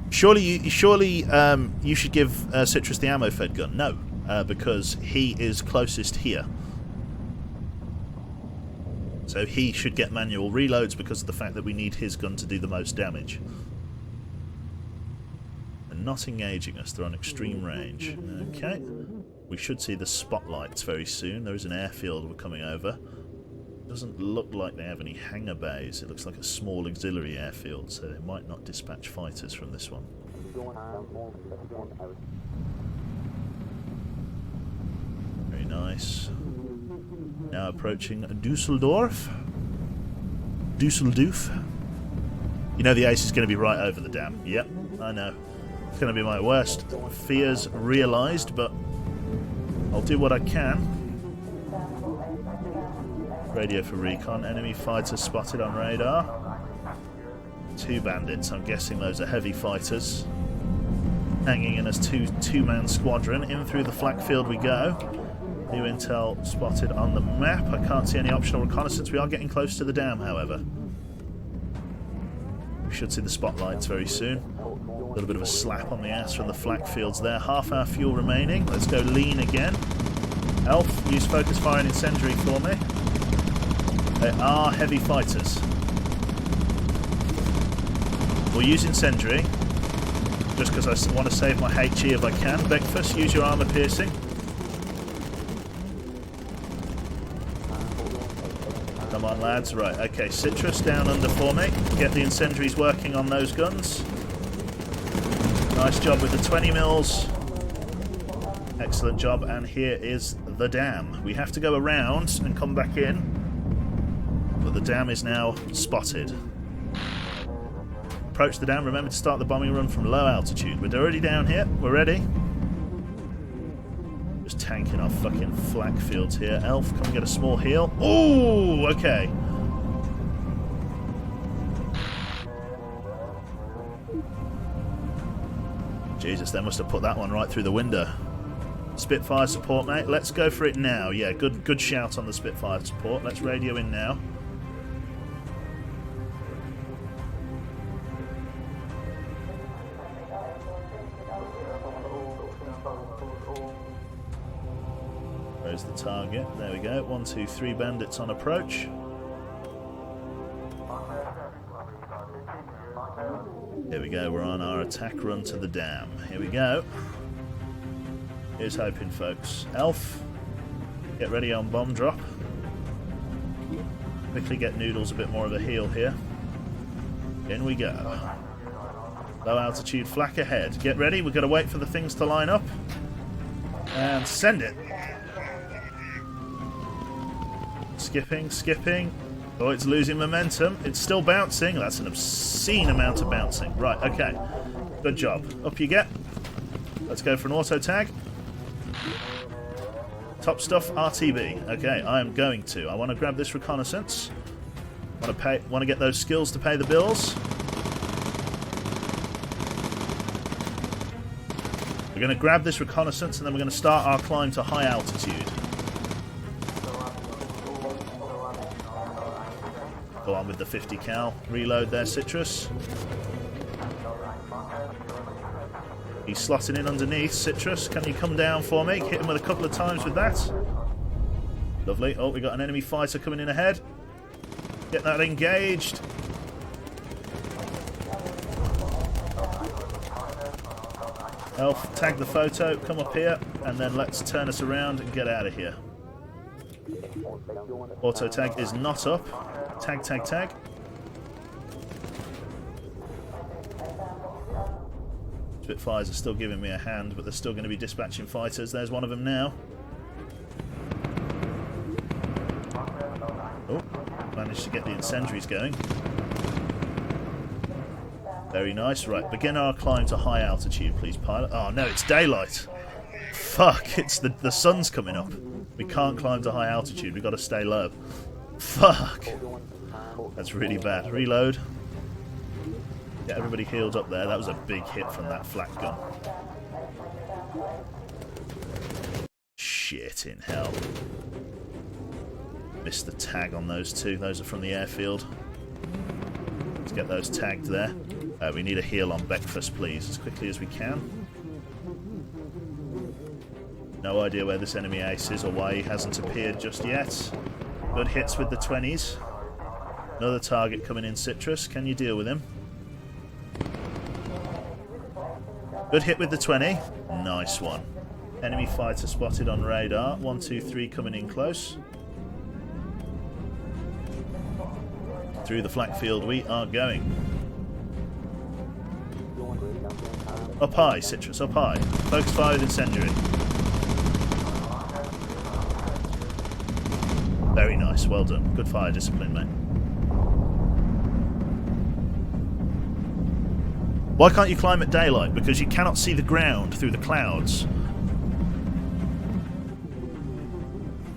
Surely you should give Citrus the ammo-fed gun. No, because he is closest here. So he should get manual reloads because of the fact that we need his gun to do the most damage. They're not engaging us. They're on extreme range. Okay. We should see the spotlights very soon. There is an airfield we're coming over. Doesn't look like they have any hangar bays. It looks like a small auxiliary airfield, so they might not dispatch fighters from this one. Very nice. Now approaching Dusseldorf. Dusseldorf. You know the ace is going to be right over the dam. Yep, I know. It's going to be my worst fears realised, but I'll do what I can. Radio for recon. Enemy fighters spotted on radar. 2 bandits. I'm guessing those are heavy fighters. Hanging in as two-man squadron. In through the flak field we go. New intel spotted on the map. I can't see any optional reconnaissance. We are getting close to the dam, however. We should see the spotlights very soon. A little bit of a slap on the ass from the flak fields there. Half our fuel remaining. Let's go lean again. Elf, use focus fire and incendiary for me. They are heavy fighters. We'll use incendiary. Just because I want to save my HE if I can. Breakfast, use your armor piercing. Come on, lads. Right, okay. Citrus down under for me. Get the incendiaries working on those guns. Nice job with the 20 mils. Excellent job. And here is the dam. We have to go around and come back in. But the dam is now spotted. Approach the dam. Remember to start the bombing run from low altitude. We're already down here. We're ready. Just tanking our fucking flak fields here. Elf, come and get a small heal. Ooh, okay. Jesus, they must have put that one right through the window. Spitfire support, mate. Let's go for it now. Yeah, good shout on the Spitfire support. Let's radio in now. Where's the target? There we go. 1, 2, 3 bandits on approach. Here we go. We're on our attack run to the dam. Here we go. Here's hoping, folks. Elf, get ready on bomb drop. Quickly get Noodles a bit more of a heal here. In we go. Low altitude flak ahead. Get ready. We've got to wait for the things to line up. And send it. Skipping. Oh, it's losing momentum. It's still bouncing. That's an obscene amount of bouncing. Right, okay. Good job. Up you get. Let's go for an auto tag. Top stuff, RTB. Okay, I am going to. I want to grab this reconnaissance. Want to get those skills to pay the bills. We're going to grab this reconnaissance and then we're going to start our climb to high altitude. Go on with the 50 cal. Reload there, Citrus. He's slotting in underneath. Citrus, can you come down for me? Hit him with a couple of times with that. Lovely. Oh, we got an enemy fighter coming in ahead. Get that engaged. Elf, tag the photo. Come up here. And then let's turn us around and get out of here. Auto tag is not up. Tag. Spitfires are still giving me a hand, but they're still going to be dispatching fighters. There's one of them now. Oh, managed to get the incendiaries going. Very nice. Right, begin our climb to high altitude, please, pilot. Oh, no, it's daylight. Fuck, it's the sun's coming up. We can't climb to high altitude. We've got to stay low. Fuck. That's really bad. Reload. Get everybody healed up there. That was a big hit from that flak gun. Shit in hell. Missed the tag on those two. Those are from the airfield. Let's get those tagged there. We need a heal on breakfast, please, as quickly as we can. No idea where this enemy ace is or why he hasn't appeared just yet. Good hits with the 20s. Another target coming in, Citrus. Can you deal with him? Good hit with the 20. Nice one. Enemy fighter spotted on radar. 1, 2, 3 coming in close. Through the flak field we are going. Up high, Citrus, up high. Focus fire with incendiary. Very nice, well done. Good fire discipline, mate. Why can't you climb at daylight? Because you cannot see the ground through the clouds.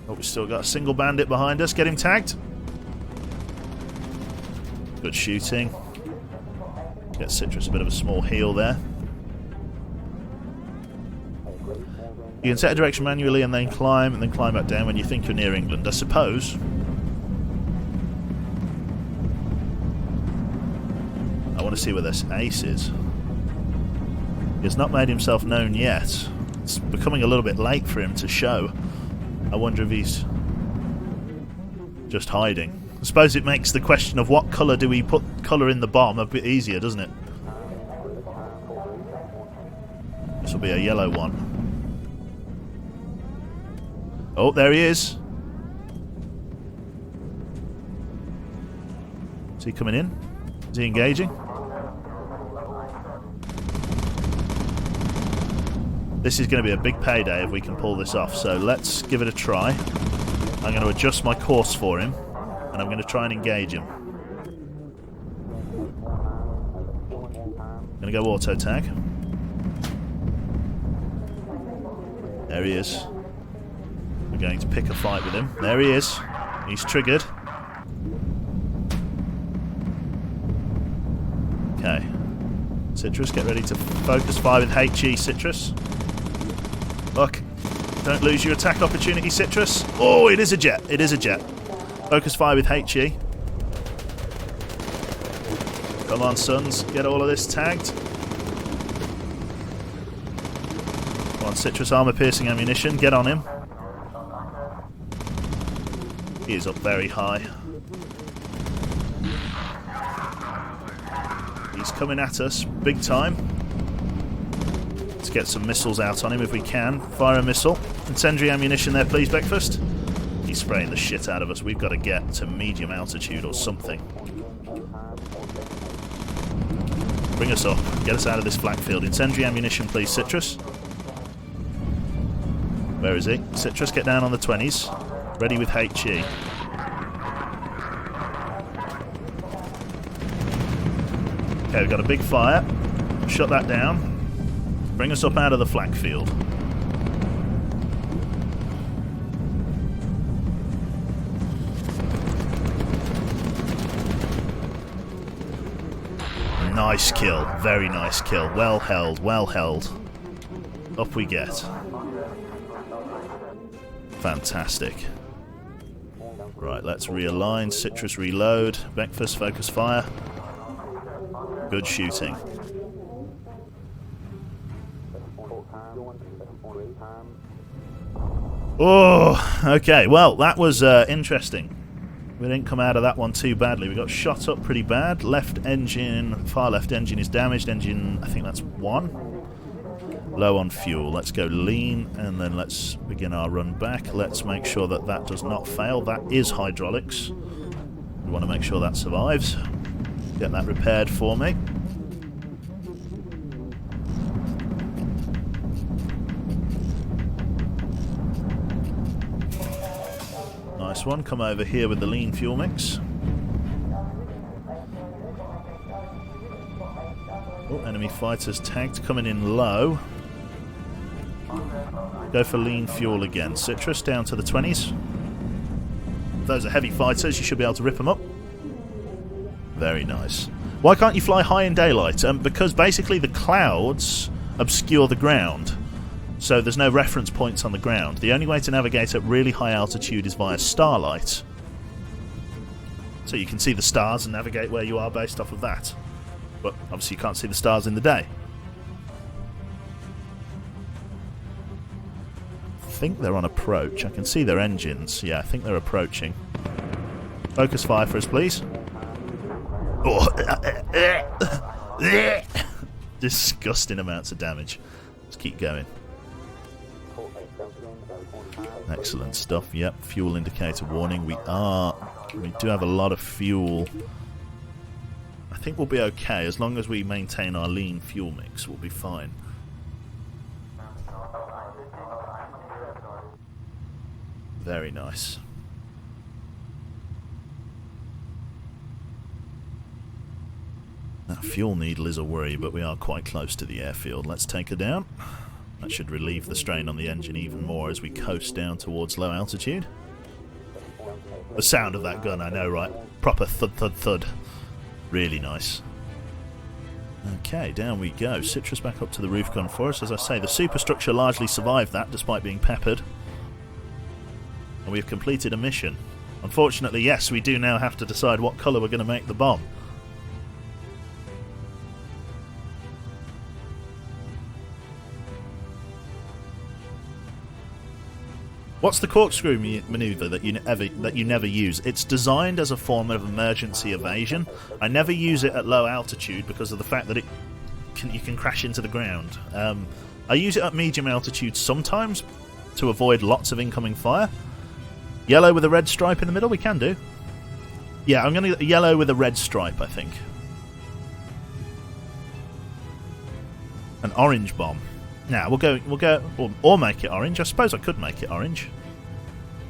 Oh, we've still got a single bandit behind us. Get him tagged. Good shooting. Get Citrus a bit of a small heal there. You can set a direction manually and then climb back down when you think you're near England. I suppose. I want to see where this ace is. He has not made himself known yet. It's becoming a little bit late for him to show. I wonder if he's just hiding. I suppose it makes the question of what colour do we put colour in the bomb a bit easier, doesn't it? This will be a yellow one. Oh, there he is. Is he coming in? Is he engaging? This is going to be a big payday if we can pull this off, so let's give it a try. I'm going to adjust my course for him, and I'm going to try and engage him. I'm going to go auto tag. There he is. We're going to pick a fight with him. There he is. He's triggered. Okay. Citrus, get ready to focus fire with HE, Citrus. Look. Don't lose your attack opportunity, Citrus. Oh, it is a jet. It is a jet. Focus fire with HE. Come on, sons. Get all of this tagged. Come on, Citrus armor-piercing ammunition. Get on him. He is up very high. He's coming at us big time. Let's get some missiles out on him if we can. Fire a missile. Incendiary ammunition there, please, Breakfast. He's spraying the shit out of us. We've got to get to medium altitude or something. Bring us up. Get us out of this flak field. Incendiary ammunition, please, Citrus. Where is he? Citrus, get down on the 20s. Ready with HE. Okay, we've got a big fire. Shut that down. Bring us up out of the flak field. Nice kill. Very nice kill. Well held. Well held. Up we get. Fantastic. Right, let's realign. Citrus reload. Breakfast focus fire. Good shooting. Oh, okay. Well, that was interesting. We didn't come out of that one too badly. We got shot up pretty bad. Left engine, far left engine is damaged. Engine, I think that's 1. Low on fuel. Let's go lean, and then let's begin our run back. Let's make sure that that does not fail. That is hydraulics. We want to make sure that survives. Get that repaired for me. Nice one. Come over here with the lean fuel mix. Oh, enemy fighters tagged, coming in low. Go for lean fuel again. Citrus down to the 20s. If those are heavy fighters, you should be able to rip them up. Very nice. Why can't you fly high in daylight? Because basically the clouds obscure the ground. So there's no reference points on the ground. The only way to navigate at really high altitude is via starlight. So you can see the stars and navigate where you are based off of that. But obviously you can't see the stars in the day. I think they're on approach. I can see their engines. Yeah, I think they're approaching. Focus fire for us, please. Oh. Disgusting amounts of damage. Let's keep going. Excellent stuff. Yep, fuel indicator warning. We do have a lot of fuel. I think we'll be okay as long as we maintain our lean fuel mix. We'll be fine. Very nice. That fuel needle is a worry, but we are quite close to the airfield. Let's take her down. That should relieve the strain on the engine even more as we coast down towards low altitude. The sound of that gun, I know, right? Proper thud, thud, thud. Really nice. Okay, down we go. Citrus back up to the roof gun for us. As I say, the superstructure largely survived that, despite being peppered. And we've completed a mission. Unfortunately, yes, we do now have to decide what colour we're going to make the bomb. What's the corkscrew maneuver that you never use? It's designed as a form of emergency evasion. I never use it at low altitude because of the fact that you can crash into the ground. I use it at medium altitude sometimes to avoid lots of incoming fire. Yellow with a red stripe in the middle, we can do. Yeah, I'm going to get yellow with a red stripe, I think. An orange bomb. Now, we'll go, or make it orange. I suppose I could make it orange.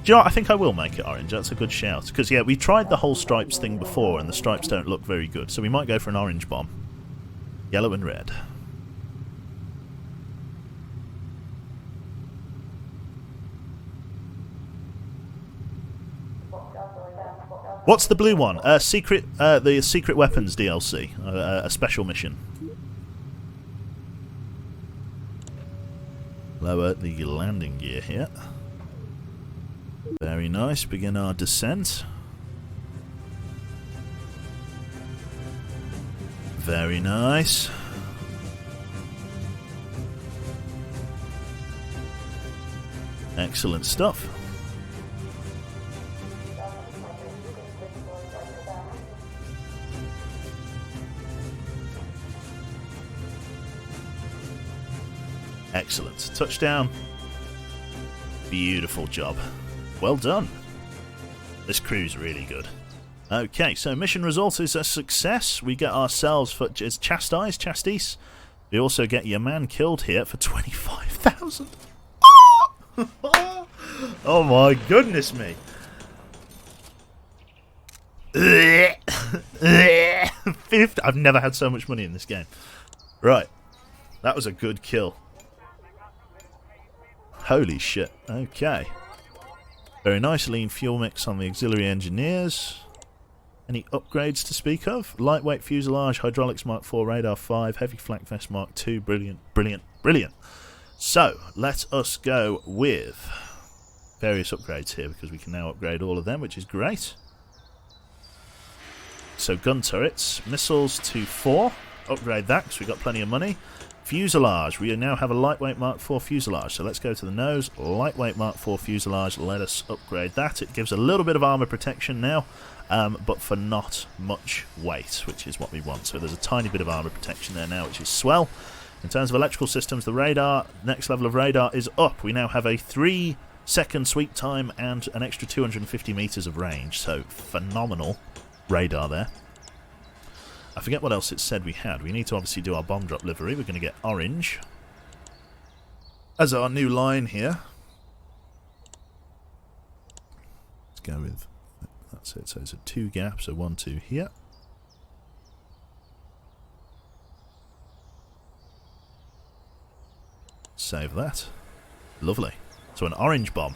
Do you know what? I think I will make it orange. That's a good shout. Because, yeah, we tried the whole stripes thing before, and the stripes don't look very good. So we might go for an orange bomb. Yellow and red. What's the blue one? The Secret Weapons DLC. A special mission. Lower the landing gear here. Very nice. Begin our descent. Very nice. Excellent stuff. Excellent. Touchdown. Beautiful job. Well done. This crew's really good. Okay, so mission result is a success. We get ourselves for chastised. We also get your man killed here for 25,000. Oh my goodness me. 50. I've never had so much money in this game. Right. That was a good kill. Holy shit. Okay. Very nice. Lean fuel mix on the auxiliary engineers. Any upgrades to speak of? Lightweight fuselage, hydraulics Mark 4, radar 5, heavy flak vest Mark 2. Brilliant, brilliant, brilliant. So, let us go with various upgrades here because we can now upgrade all of them, which is great. So, gun turrets, missiles to 4. Upgrade that because we've got plenty of money. Fuselage. We now have a lightweight Mark 4 fuselage. So let's go to the nose. Lightweight Mark 4 fuselage. Let us upgrade that. It gives a little bit of armor protection now, but for not much weight, which is what we want. So there's a tiny bit of armor protection there now, which is swell. In terms of electrical systems, the radar, next level of radar is up. We now have a 3-second sweep time and an extra 250 meters of range. So phenomenal radar there. I forget what else it said we had. We need to obviously do our bomb drop livery. We're going to get orange as our new line here. Let's go with... That's it. So it's a 2 gap. So 1, 2 here. Save that. Lovely. So an orange bomb.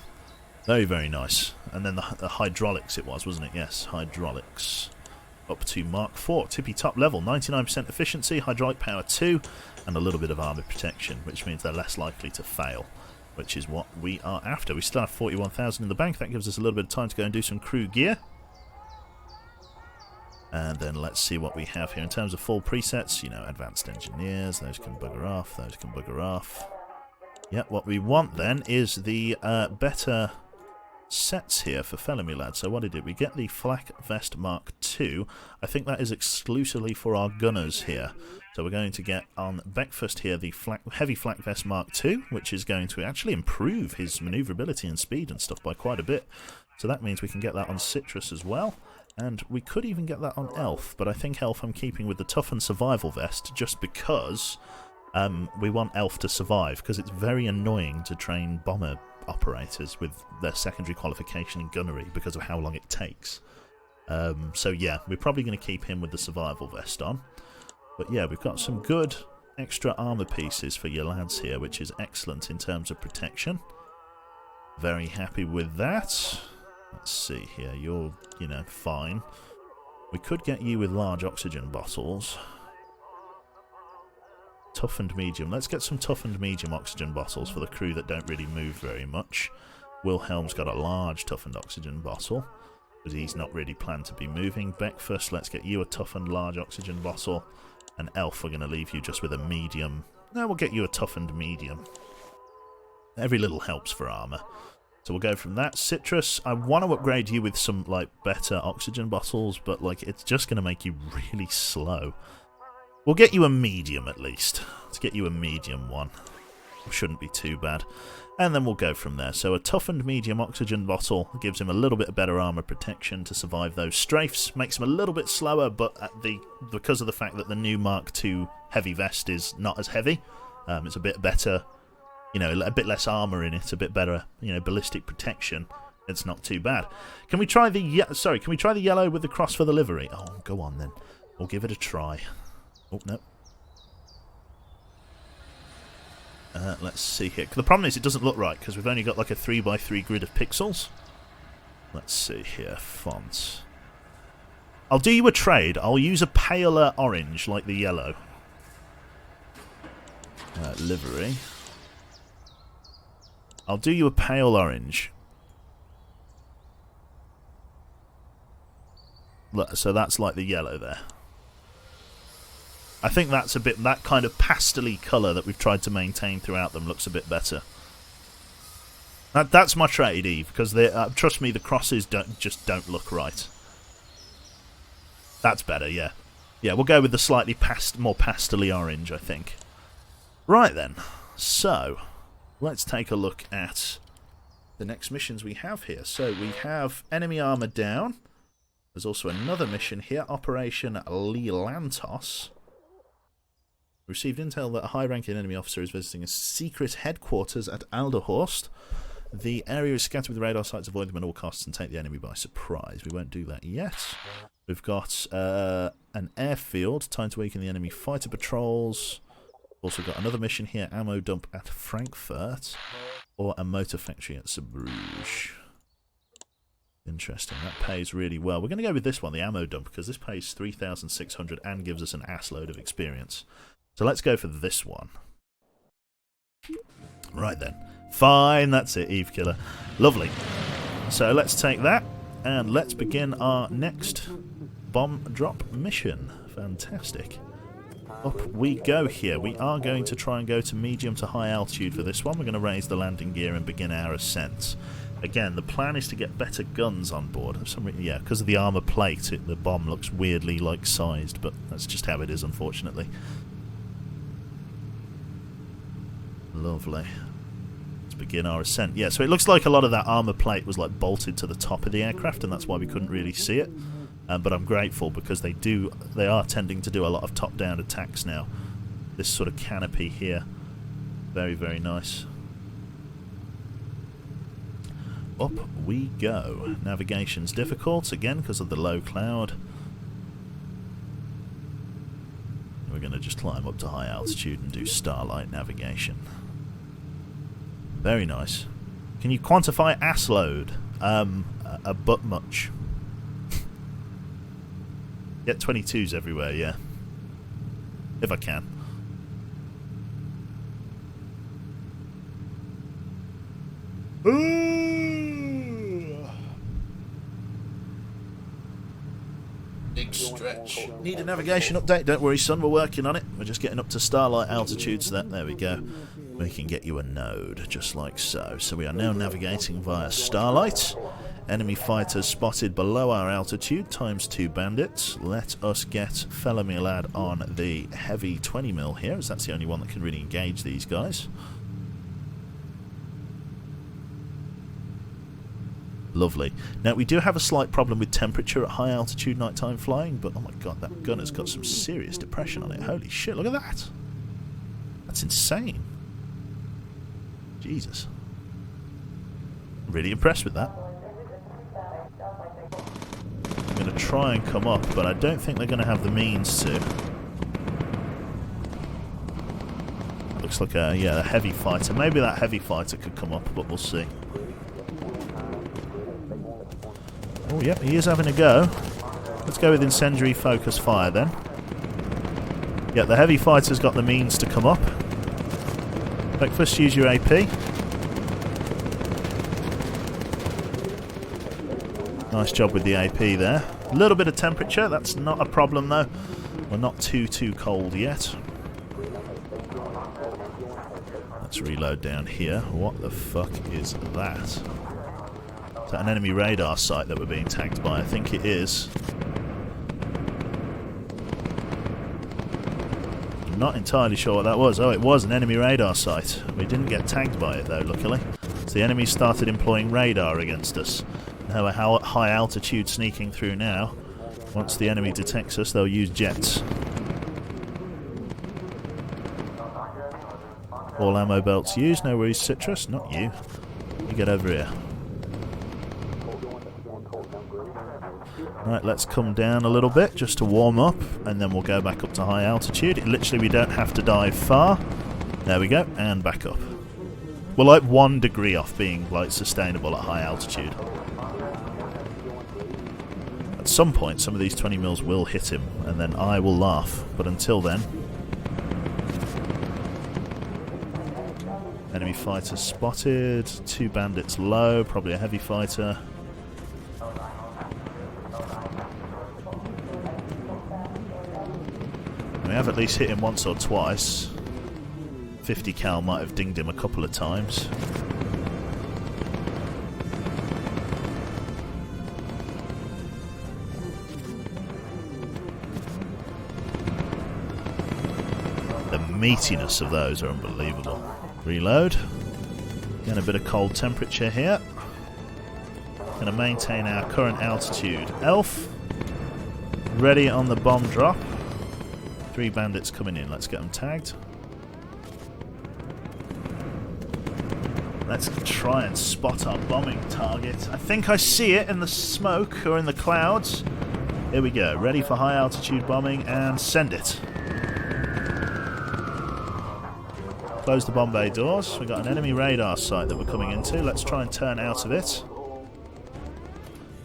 Very, very nice. And then the hydraulics it was, wasn't it? Yes, hydraulics. Up to Mark 4, tippy top level, 99% efficiency, hydraulic power 2, and a little bit of armor protection, which means they're less likely to fail, which is what we are after. We still have 41,000 in the bank. That gives us a little bit of time to go and do some crew gear. And then let's see what we have here in terms of full presets. You know, advanced engineers, those can bugger off, those can bugger off. Yeah, what we want then is the better sets here for Felony Lad. So what did we get? The Flak Vest Mark II. I think that is exclusively for our gunners here. So we're going to get on Beckfast here the Heavy Flak Vest Mark II, which is going to actually improve his manoeuvrability and speed and stuff by quite a bit. So that means we can get that on Citrus as well. And we could even get that on Elf, but I think Elf I'm keeping with the Toughened Survival Vest just because we want Elf to survive, because it's very annoying to train bomber operators with their secondary qualification in gunnery because of how long it takes. So yeah, we're probably going to keep him with the survival vest on. But yeah, we've got some good extra armour pieces for your lads here, which is excellent in terms of protection. Very happy with that. Let's see here. You're, fine. We could get you with large oxygen bottles. Toughened medium. Let's get some toughened medium oxygen bottles for the crew that don't really move very much. Wilhelm's got a large toughened oxygen bottle, because he's not really planned to be moving. Breakfast, let's get you a toughened large oxygen bottle. And Elf, we're going to leave you just with a medium. No, we'll get you a toughened medium. Every little helps for armour. So we'll go from that. Citrus, I want to upgrade you with some, better oxygen bottles, but, it's just going to make you really slow. We'll get you a medium, at least. Let's get you a medium one. Shouldn't be too bad. And then we'll go from there. So a toughened medium oxygen bottle gives him a little bit better armour protection to survive those strafes. Makes him a little bit slower, but because of the fact that the new Mark II heavy vest is not as heavy, it's a bit better, a bit less armour in it, a bit better, ballistic protection. It's not too bad. Can we try the yellow with the cross for the livery? Oh, go on then. We'll give it a try. Oh, no. Let's see here. The problem is it doesn't look right because we've only got a 3x3 grid of pixels. Let's see here. Fonts. I'll do you a trade. I'll use a paler orange like the yellow. Livery. I'll do you a pale orange. So that's like the yellow there. I think that's that kind of pastel-y colour that we've tried to maintain throughout them looks a bit better. That's my trade, Eve, because trust me, the crosses don't look right. That's better, yeah. Yeah, we'll go with the slightly more pastel-y orange, I think. Right then, so let's take a look at the next missions we have here. So we have enemy armour down. There's also another mission here, Operation Lelantos. Received intel that a high-ranking enemy officer is visiting a secret headquarters at Alderhorst. The area is scattered with radar sites. Avoid them at all costs and take the enemy by surprise. We won't do that yet. We've got an airfield. Time to weaken the enemy fighter patrols. Also got another mission here. Ammo dump at Frankfurt. Or a motor factory at Zeebrugge. Interesting. That pays really well. We're going to go with this one, the ammo dump, because this pays 3,600 and gives us an assload of experience. So let's go for this one. Right then. Fine, that's it, Eve Killer. Lovely. So let's take that, and let's begin our next bomb drop mission. Fantastic. Up we go here. We are going to try and go to medium to high altitude for this one. We're going to raise the landing gear and begin our ascent. Again, the plan is to get better guns on board. Yeah, because of the armour plate, the bomb looks weirdly sized, but that's just how it is, unfortunately. Lovely. Let's begin our ascent. Yeah, so it looks like a lot of that armour plate was bolted to the top of the aircraft, and that's why we couldn't really see it. But I'm grateful because they are tending to do a lot of top-down attacks now. This sort of canopy here, very, very nice. Up we go. Navigation's difficult again because of the low cloud. We're going to just climb up to high altitude and do starlight navigation. Very nice. Can you quantify ass load? A butt much. Get 22s everywhere, yeah. If I can. Big stretch. Need a navigation update? Don't worry, son, we're working on it. We're just getting up to starlight altitude, so there we go. We can get you a node, just like so. So we are now navigating via starlight. Enemy fighters spotted below our altitude, ×2 bandits. Let us get fella me lad on the heavy 20mm here, as that's the only one that can really engage these guys. Lovely. Now, we do have a slight problem with temperature at high altitude nighttime flying, but oh my god, that gun has got some serious depression on it. Holy shit, look at that. That's insane. Jesus. Really impressed with that. I'm going to try and come up, but I don't think they're going to have the means to. Looks like a heavy fighter. Maybe that heavy fighter could come up, but we'll see. Oh, yep, he is having a go. Let's go with incendiary focus fire then. Yeah, the heavy fighter's got the means to come up. Breakfast, use your AP. Nice job with the AP there. A little bit of temperature, that's not a problem though. We're not too cold yet. Let's reload down here. What the fuck is that? Is that an enemy radar site that we're being tagged by? I think it is. I'm not entirely sure what that was. Oh, it was an enemy radar site. We didn't get tagged by it though, luckily. So the enemy started employing radar against us. Now we're at high altitude sneaking through now. Once the enemy detects us, they'll use jets. All ammo belts used. No worries, Citrus. Not you. You get over here. Right, let's come down a little bit just to warm up, and then we'll go back up to high altitude. Literally, we don't have to dive far. There we go, and back up. We're like 1 degree off being like sustainable at high altitude. At some point, some of these 20 mils will hit him, and then I will laugh. But until then, enemy fighter spotted. 2 bandits low, probably a heavy fighter. We have at least hit him once or twice. 50 cal might have dinged him a couple of times. The meatiness of those are unbelievable. Reload. Getting a bit of cold temperature here. Going to maintain our current altitude. Elf. Ready on the bomb drop. 3 bandits coming in. Let's get them tagged. Let's try and spot our bombing target. I think I see it in the smoke or in the clouds. Here we go. Ready for high altitude bombing and send it. Close the bomb bay doors. We've got an enemy radar site that we're coming into. Let's try and turn out of it.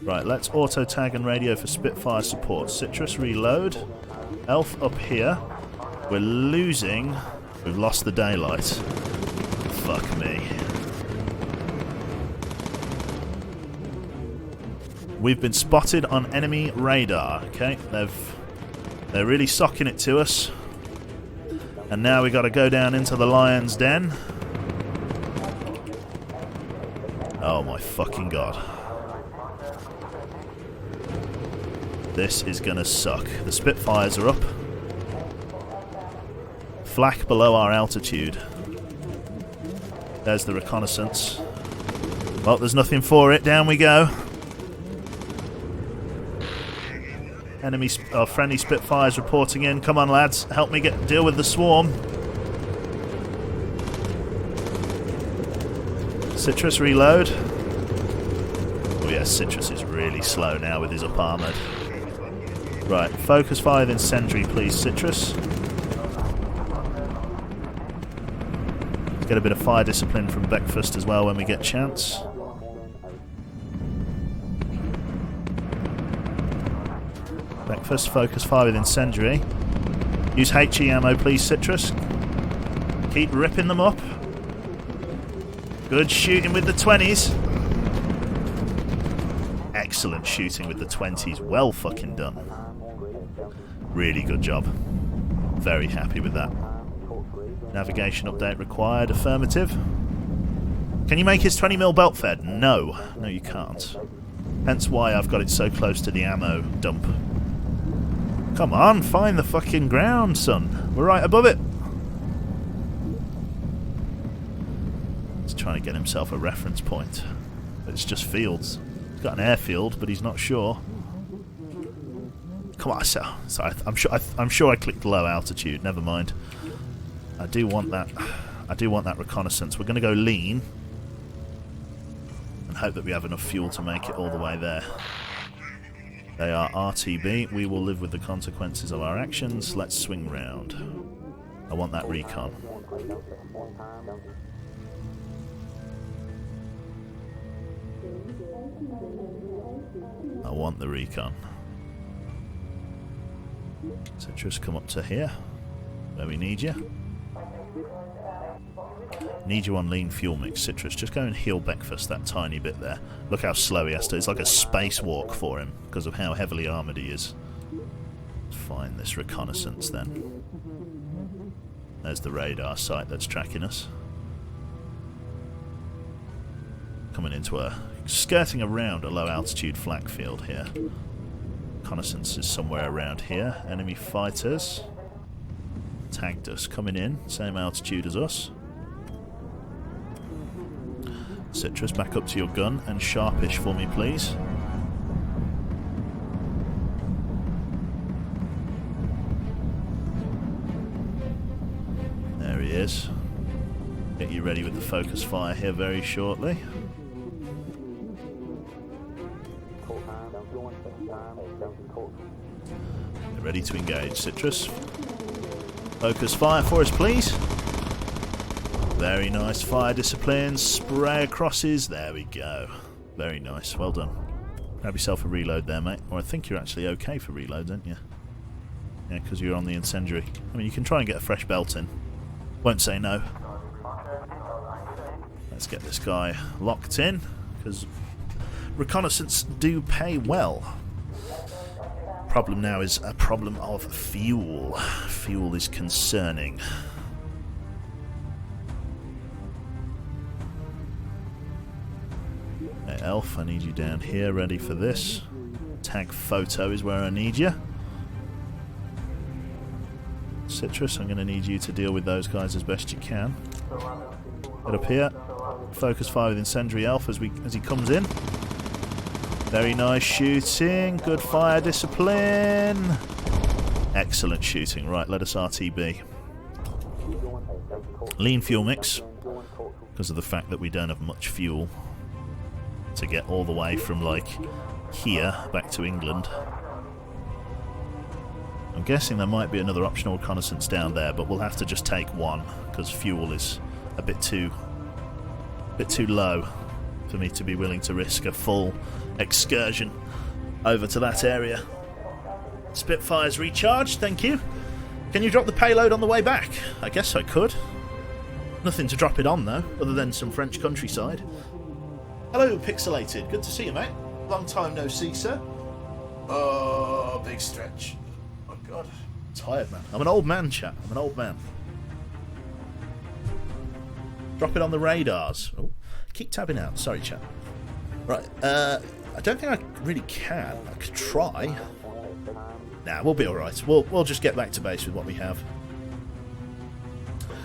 Right, let's auto tag and radio for Spitfire support. Citrus, reload. Elf up here. We're losing. We've lost the daylight. Fuck me. We've been spotted on enemy radar. Okay, they're really socking it to us. And now we got to go down into the lion's den. Oh my fucking god. This is gonna suck. The Spitfires are up. Flak below our altitude. There's the reconnaissance. Well, there's nothing for it. Down we go. Enemy, friendly Spitfires reporting in. Come on, lads. Help me deal with the swarm. Citrus, reload. Oh yeah, Citrus is really slow now with his up armoured. Right, focus fire with incendiary, please, Citrus. Let's get a bit of fire discipline from Breakfast as well when we get chance. Breakfast, focus fire with incendiary. Use HE ammo, please, Citrus. Keep ripping them up. Good shooting with the 20s. Excellent shooting with the 20s. Well fucking done. Really good job. Very happy with that. Navigation update required. Affirmative. Can you make his 20mm belt fed? No. No, you can't. Hence why I've got it so close to the ammo dump. Come on, find the fucking ground, son. We're right above it. He's trying to get himself a reference point. It's just fields. He's got an airfield, but he's not sure. Come on, sorry. I'm sure I clicked low altitude. Never mind. I do want that. I do want that reconnaissance. We're going to go lean and hope that we have enough fuel to make it all the way there. They are RTB. We will live with the consequences of our actions. Let's swing round. I want that recon. I want the recon. Citrus, come up to here, where we need you. Need you on lean fuel mix. Citrus, just go and heal breakfast that tiny bit there. Look how slow he has to. It's like a spacewalk for him because of how heavily armoured he is. Let's find this reconnaissance then. There's the radar site that's tracking us. Coming into skirting around a low altitude flak field here. Reconnaissance is somewhere around here. Enemy fighters tagged us, coming in, same altitude as us. Citrus, back up to your gun and sharpish for me, please. There he is. Get you ready with the focus fire here very shortly. Get ready to engage, Citrus. Focus fire for us, please. Very nice fire discipline. Spray crosses. There we go. Very nice. Well done. Grab yourself a reload there, mate. Or I think you're actually okay for reload, aren't you? Yeah, because you're on the incendiary. I mean, you can try and get a fresh belt in. Won't say no. Let's get this guy locked in, because reconnaissance do pay well. Problem now is a problem of fuel. Fuel is concerning. Hey, Elf, I need you down here, ready for this. Tag photo is where I need you. Citrus, I'm going to need you to deal with those guys as best you can. Get up here. Focus fire with incendiary Elf as he comes in. Very nice shooting. Good fire discipline. Excellent shooting. Right, let us RTB. Lean fuel mix, because of the fact that we don't have much fuel to get all the way from, like, here back to England. I'm guessing there might be another optional reconnaissance down there, but we'll have to just take one, because fuel is a bit too low for me to be willing to risk a full excursion over to that area. Spitfire's recharged, thank you. Can you drop the payload on the way back? I guess I could. Nothing to drop it on, though, other than some French countryside. Hello, Pixelated. Good to see you, mate. Long time no see, sir. Oh, big stretch. Oh, God. I'm tired, man. I'm an old man, chap. I'm an old man. Drop it on the radars. Oh, keep tabbing out. Sorry, chap. Right. I don't think I really can. I could try. Nah, we'll be alright. We'll just get back to base with what we have.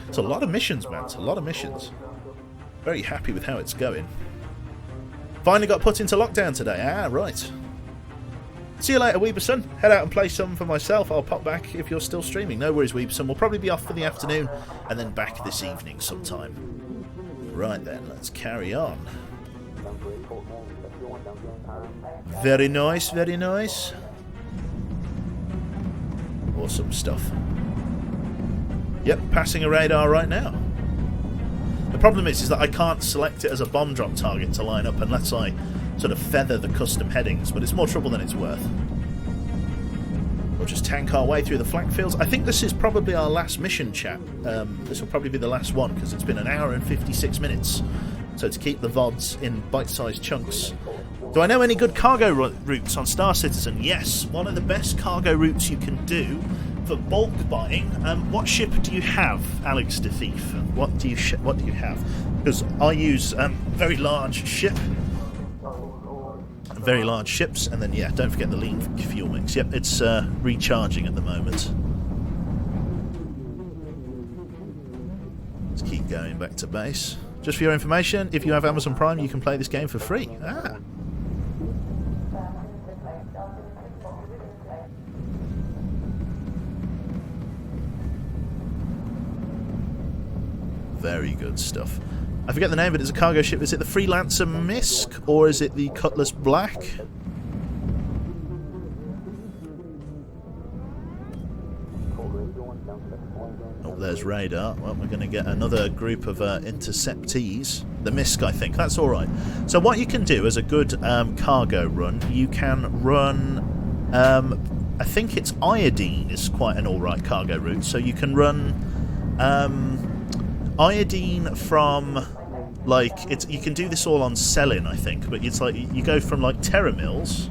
It's a lot of missions, man. It's a lot of missions. Very happy with how it's going. Finally got put into lockdown today. Ah, right. See you later, Weeberson. Head out and play some for myself. I'll pop back if you're still streaming. No worries, Weeberson. We'll probably be off for the afternoon and then back this evening sometime. Right then, let's carry on. Very nice, very nice. Awesome stuff. Yep, passing a radar right now. The problem is that I can't select it as a bomb drop target to line up unless I sort of feather the custom headings, but it's more trouble than it's worth. We'll just tank our way through the flak fields. I think this is probably our last mission, chat. This will probably be the last one, because it's been an hour and 56 minutes. So to keep the VODs in bite-sized chunks. Do I know any good cargo routes on Star Citizen? Yes, one of the best cargo routes you can do for bulk buying. What ship do you have, Alex the Thief? What do you have? Because I use very large ship. Very large ships, and then, yeah, don't forget the lean fuel mix. Yep, it's recharging at the moment. Let's keep going back to base. Just for your information, if you have Amazon Prime, you can play this game for free. Ah. Very good stuff. I forget the name, but it's a cargo ship. Is it the Freelancer Misk, or is it the Cutlass Black? Oh, there's radar. Well, we're going to get another group of interceptees. The MISC, I think. That's all right. So what you can do as a good cargo run, you can run... I think it's iodine is quite an all right cargo route. So you can run iodine from... Like, you can do this all on Selin, I think. But it's like, you go from, like, Terramills...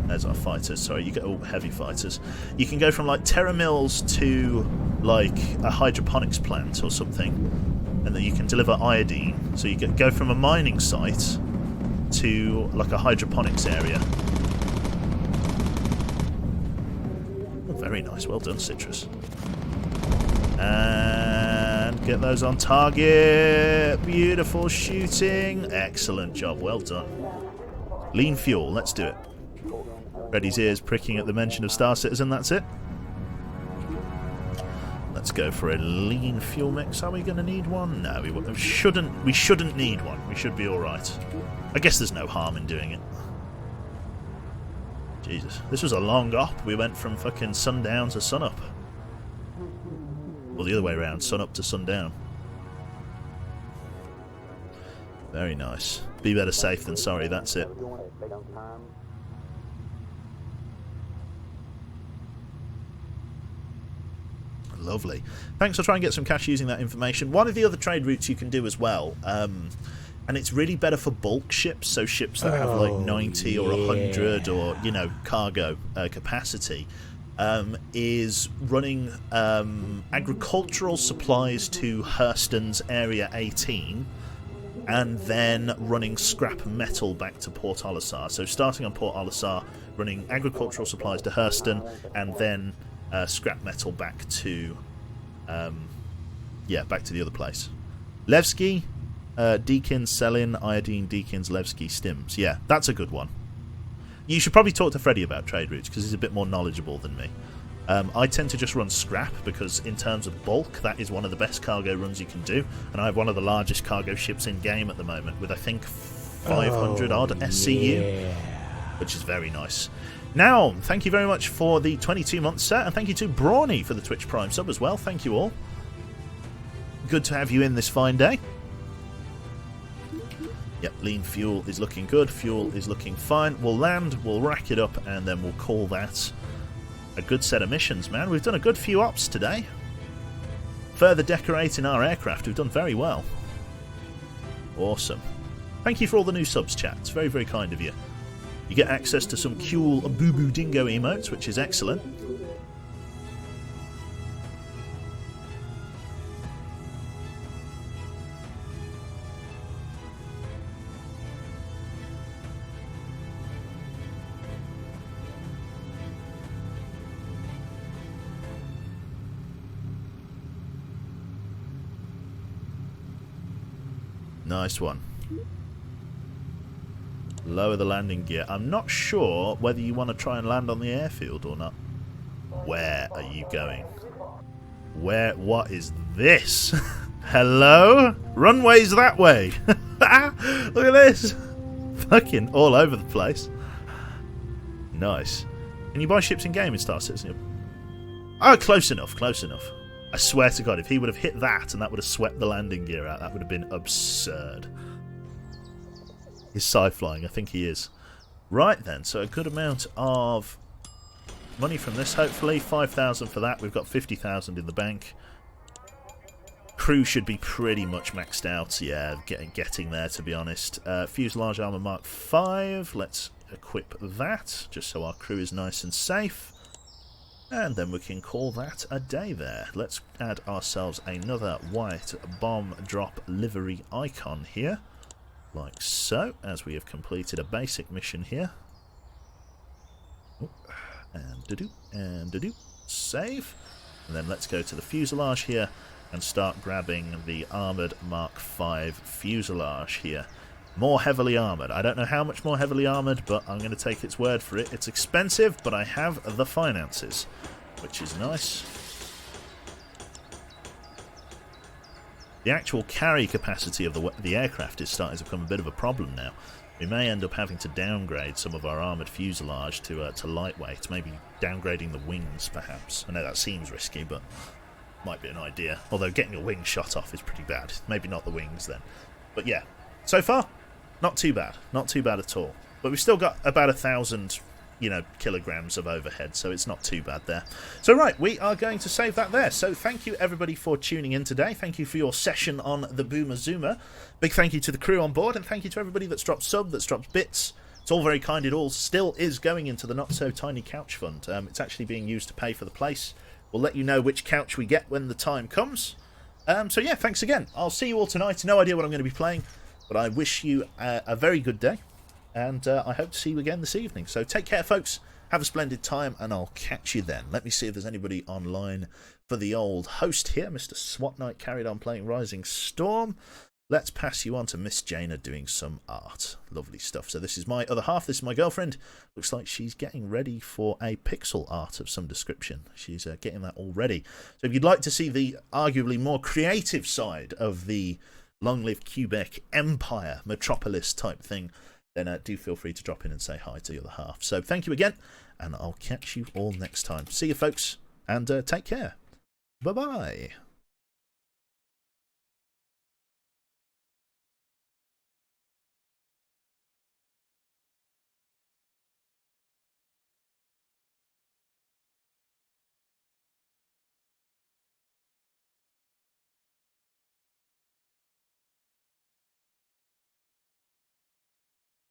There's our fighters, sorry, you get all heavy fighters. You can go from like Terramills to like a hydroponics plant or something, and then you can deliver iodine. So you go from a mining site to like a hydroponics area. Oh, very nice, well done, Citrus. And get those on target. Beautiful shooting. Excellent job, well done. Lean fuel, let's do it. Reddy's ears pricking at the mention of Star Citizen, that's it. Let's go for a lean fuel mix. Are we going to need one? No, we shouldn't need one. We should be alright. I guess there's no harm in doing it. Jesus. This was a long op. We went from fucking sundown to sunup. Well, the other way around. Sunup to sundown. Very nice. Be better safe than sorry, that's it. Lovely. Thanks for trying to get some cash using that information. One of the other trade routes you can do as well, and it's really better for bulk ships, so ships that have like 90 or 100 or, you know, cargo capacity, is running agricultural supplies to Hurston's Area 18 and then running scrap metal back to Port Olisar. So starting on Port Olisar, running agricultural supplies to Hurston and then scrap metal back to back to the other place. Levski, Deakins, Selin, Iodine, Deakins, Levski, Stims. Yeah, that's a good one. You should probably talk to Freddy about trade routes because he's a bit more knowledgeable than me. I tend to just run scrap because in terms of bulk, that is one of the best cargo runs you can do, and I have one of the largest cargo ships in game at the moment with I think 500 odd SCU, which is very nice. Now, thank you very much for the 22-month set, and thank you to Brawny for the Twitch Prime sub as well. Thank you all. Good to have you in this fine day. Yep, lean fuel is looking good. Fuel is looking fine. We'll land, we'll rack it up, and then we'll call that a good set of missions, man. We've done a good few ops today. Further decorating our aircraft. We've done very well. Awesome. Thank you for all the new subs, chat. It's very, very kind of you. You get access to some cool Boo Boo Dingo emotes, which is excellent. Nice one. Lower the landing gear. I'm not sure whether you want to try and land on the airfield or not. Where are you going? What is this? Hello? Runway's that way. Look at this. Fucking all over the place. Nice. Can you buy ships in game in Star Citizen? Oh, close enough, close enough. I swear to God, if he would have hit that and that would have swept the landing gear out, that would have been absurd. He's sci-flying, I think he is. Right then, so a good amount of money from this, hopefully. 5,000 for that. We've got 50,000 in the bank. Crew should be pretty much maxed out. Yeah, getting there, to be honest. Fuselage Armour Mark 5. Let's equip that, just so our crew is nice and safe. And then we can call that a day there. Let's add ourselves another white bomb drop livery icon here. Like so, as we have completed a basic mission here. And do-do, and do-do. Save. And then let's go to the fuselage here and start grabbing the armoured Mark V fuselage here. More heavily armoured. I don't know how much more heavily armoured, but I'm going to take its word for it. It's expensive, but I have the finances, which is nice. The actual carry capacity of the aircraft is starting to become a bit of a problem now. We may end up having to downgrade some of our armoured fuselage to lightweight, maybe downgrading the wings perhaps. I know that seems risky, but might be an idea. Although getting your wings shot off is pretty bad. Maybe not the wings then. But yeah, so far, not too bad. Not too bad at all. But we've still got about 1,000, kilograms of overhead, so it's not too bad there. So right, we are going to save that there. So thank you everybody for tuning in today. Thank you for your session on the Boomer Zoomer. Big thank you to the crew on board, and thank you to everybody that's dropped sub, that's dropped bits. It's all very kind. It all still is going into the Not So Tiny Couch Fund. It's actually being used to pay for the place. We'll let you know which couch we get when the time comes. So yeah, thanks again. I'll see you all tonight. No idea what I'm going to be playing, but I wish you a very good day. And I hope to see you again this evening. So take care, folks. Have a splendid time, and I'll catch you then. Let me see if there's anybody online for the old host here. Mr. SWAT Knight carried on playing Rising Storm. Let's pass you on to Miss Jana doing some art. Lovely stuff. So this is my other half. This is my girlfriend. Looks like she's getting ready for a pixel art of some description. She's getting that all ready. So if you'd like to see the arguably more creative side of the Long Live Quebec Empire Metropolis type thing, then do feel free to drop in and say hi to the other half. So thank you again, and I'll catch you all next time. See you, folks, and take care. Bye-bye.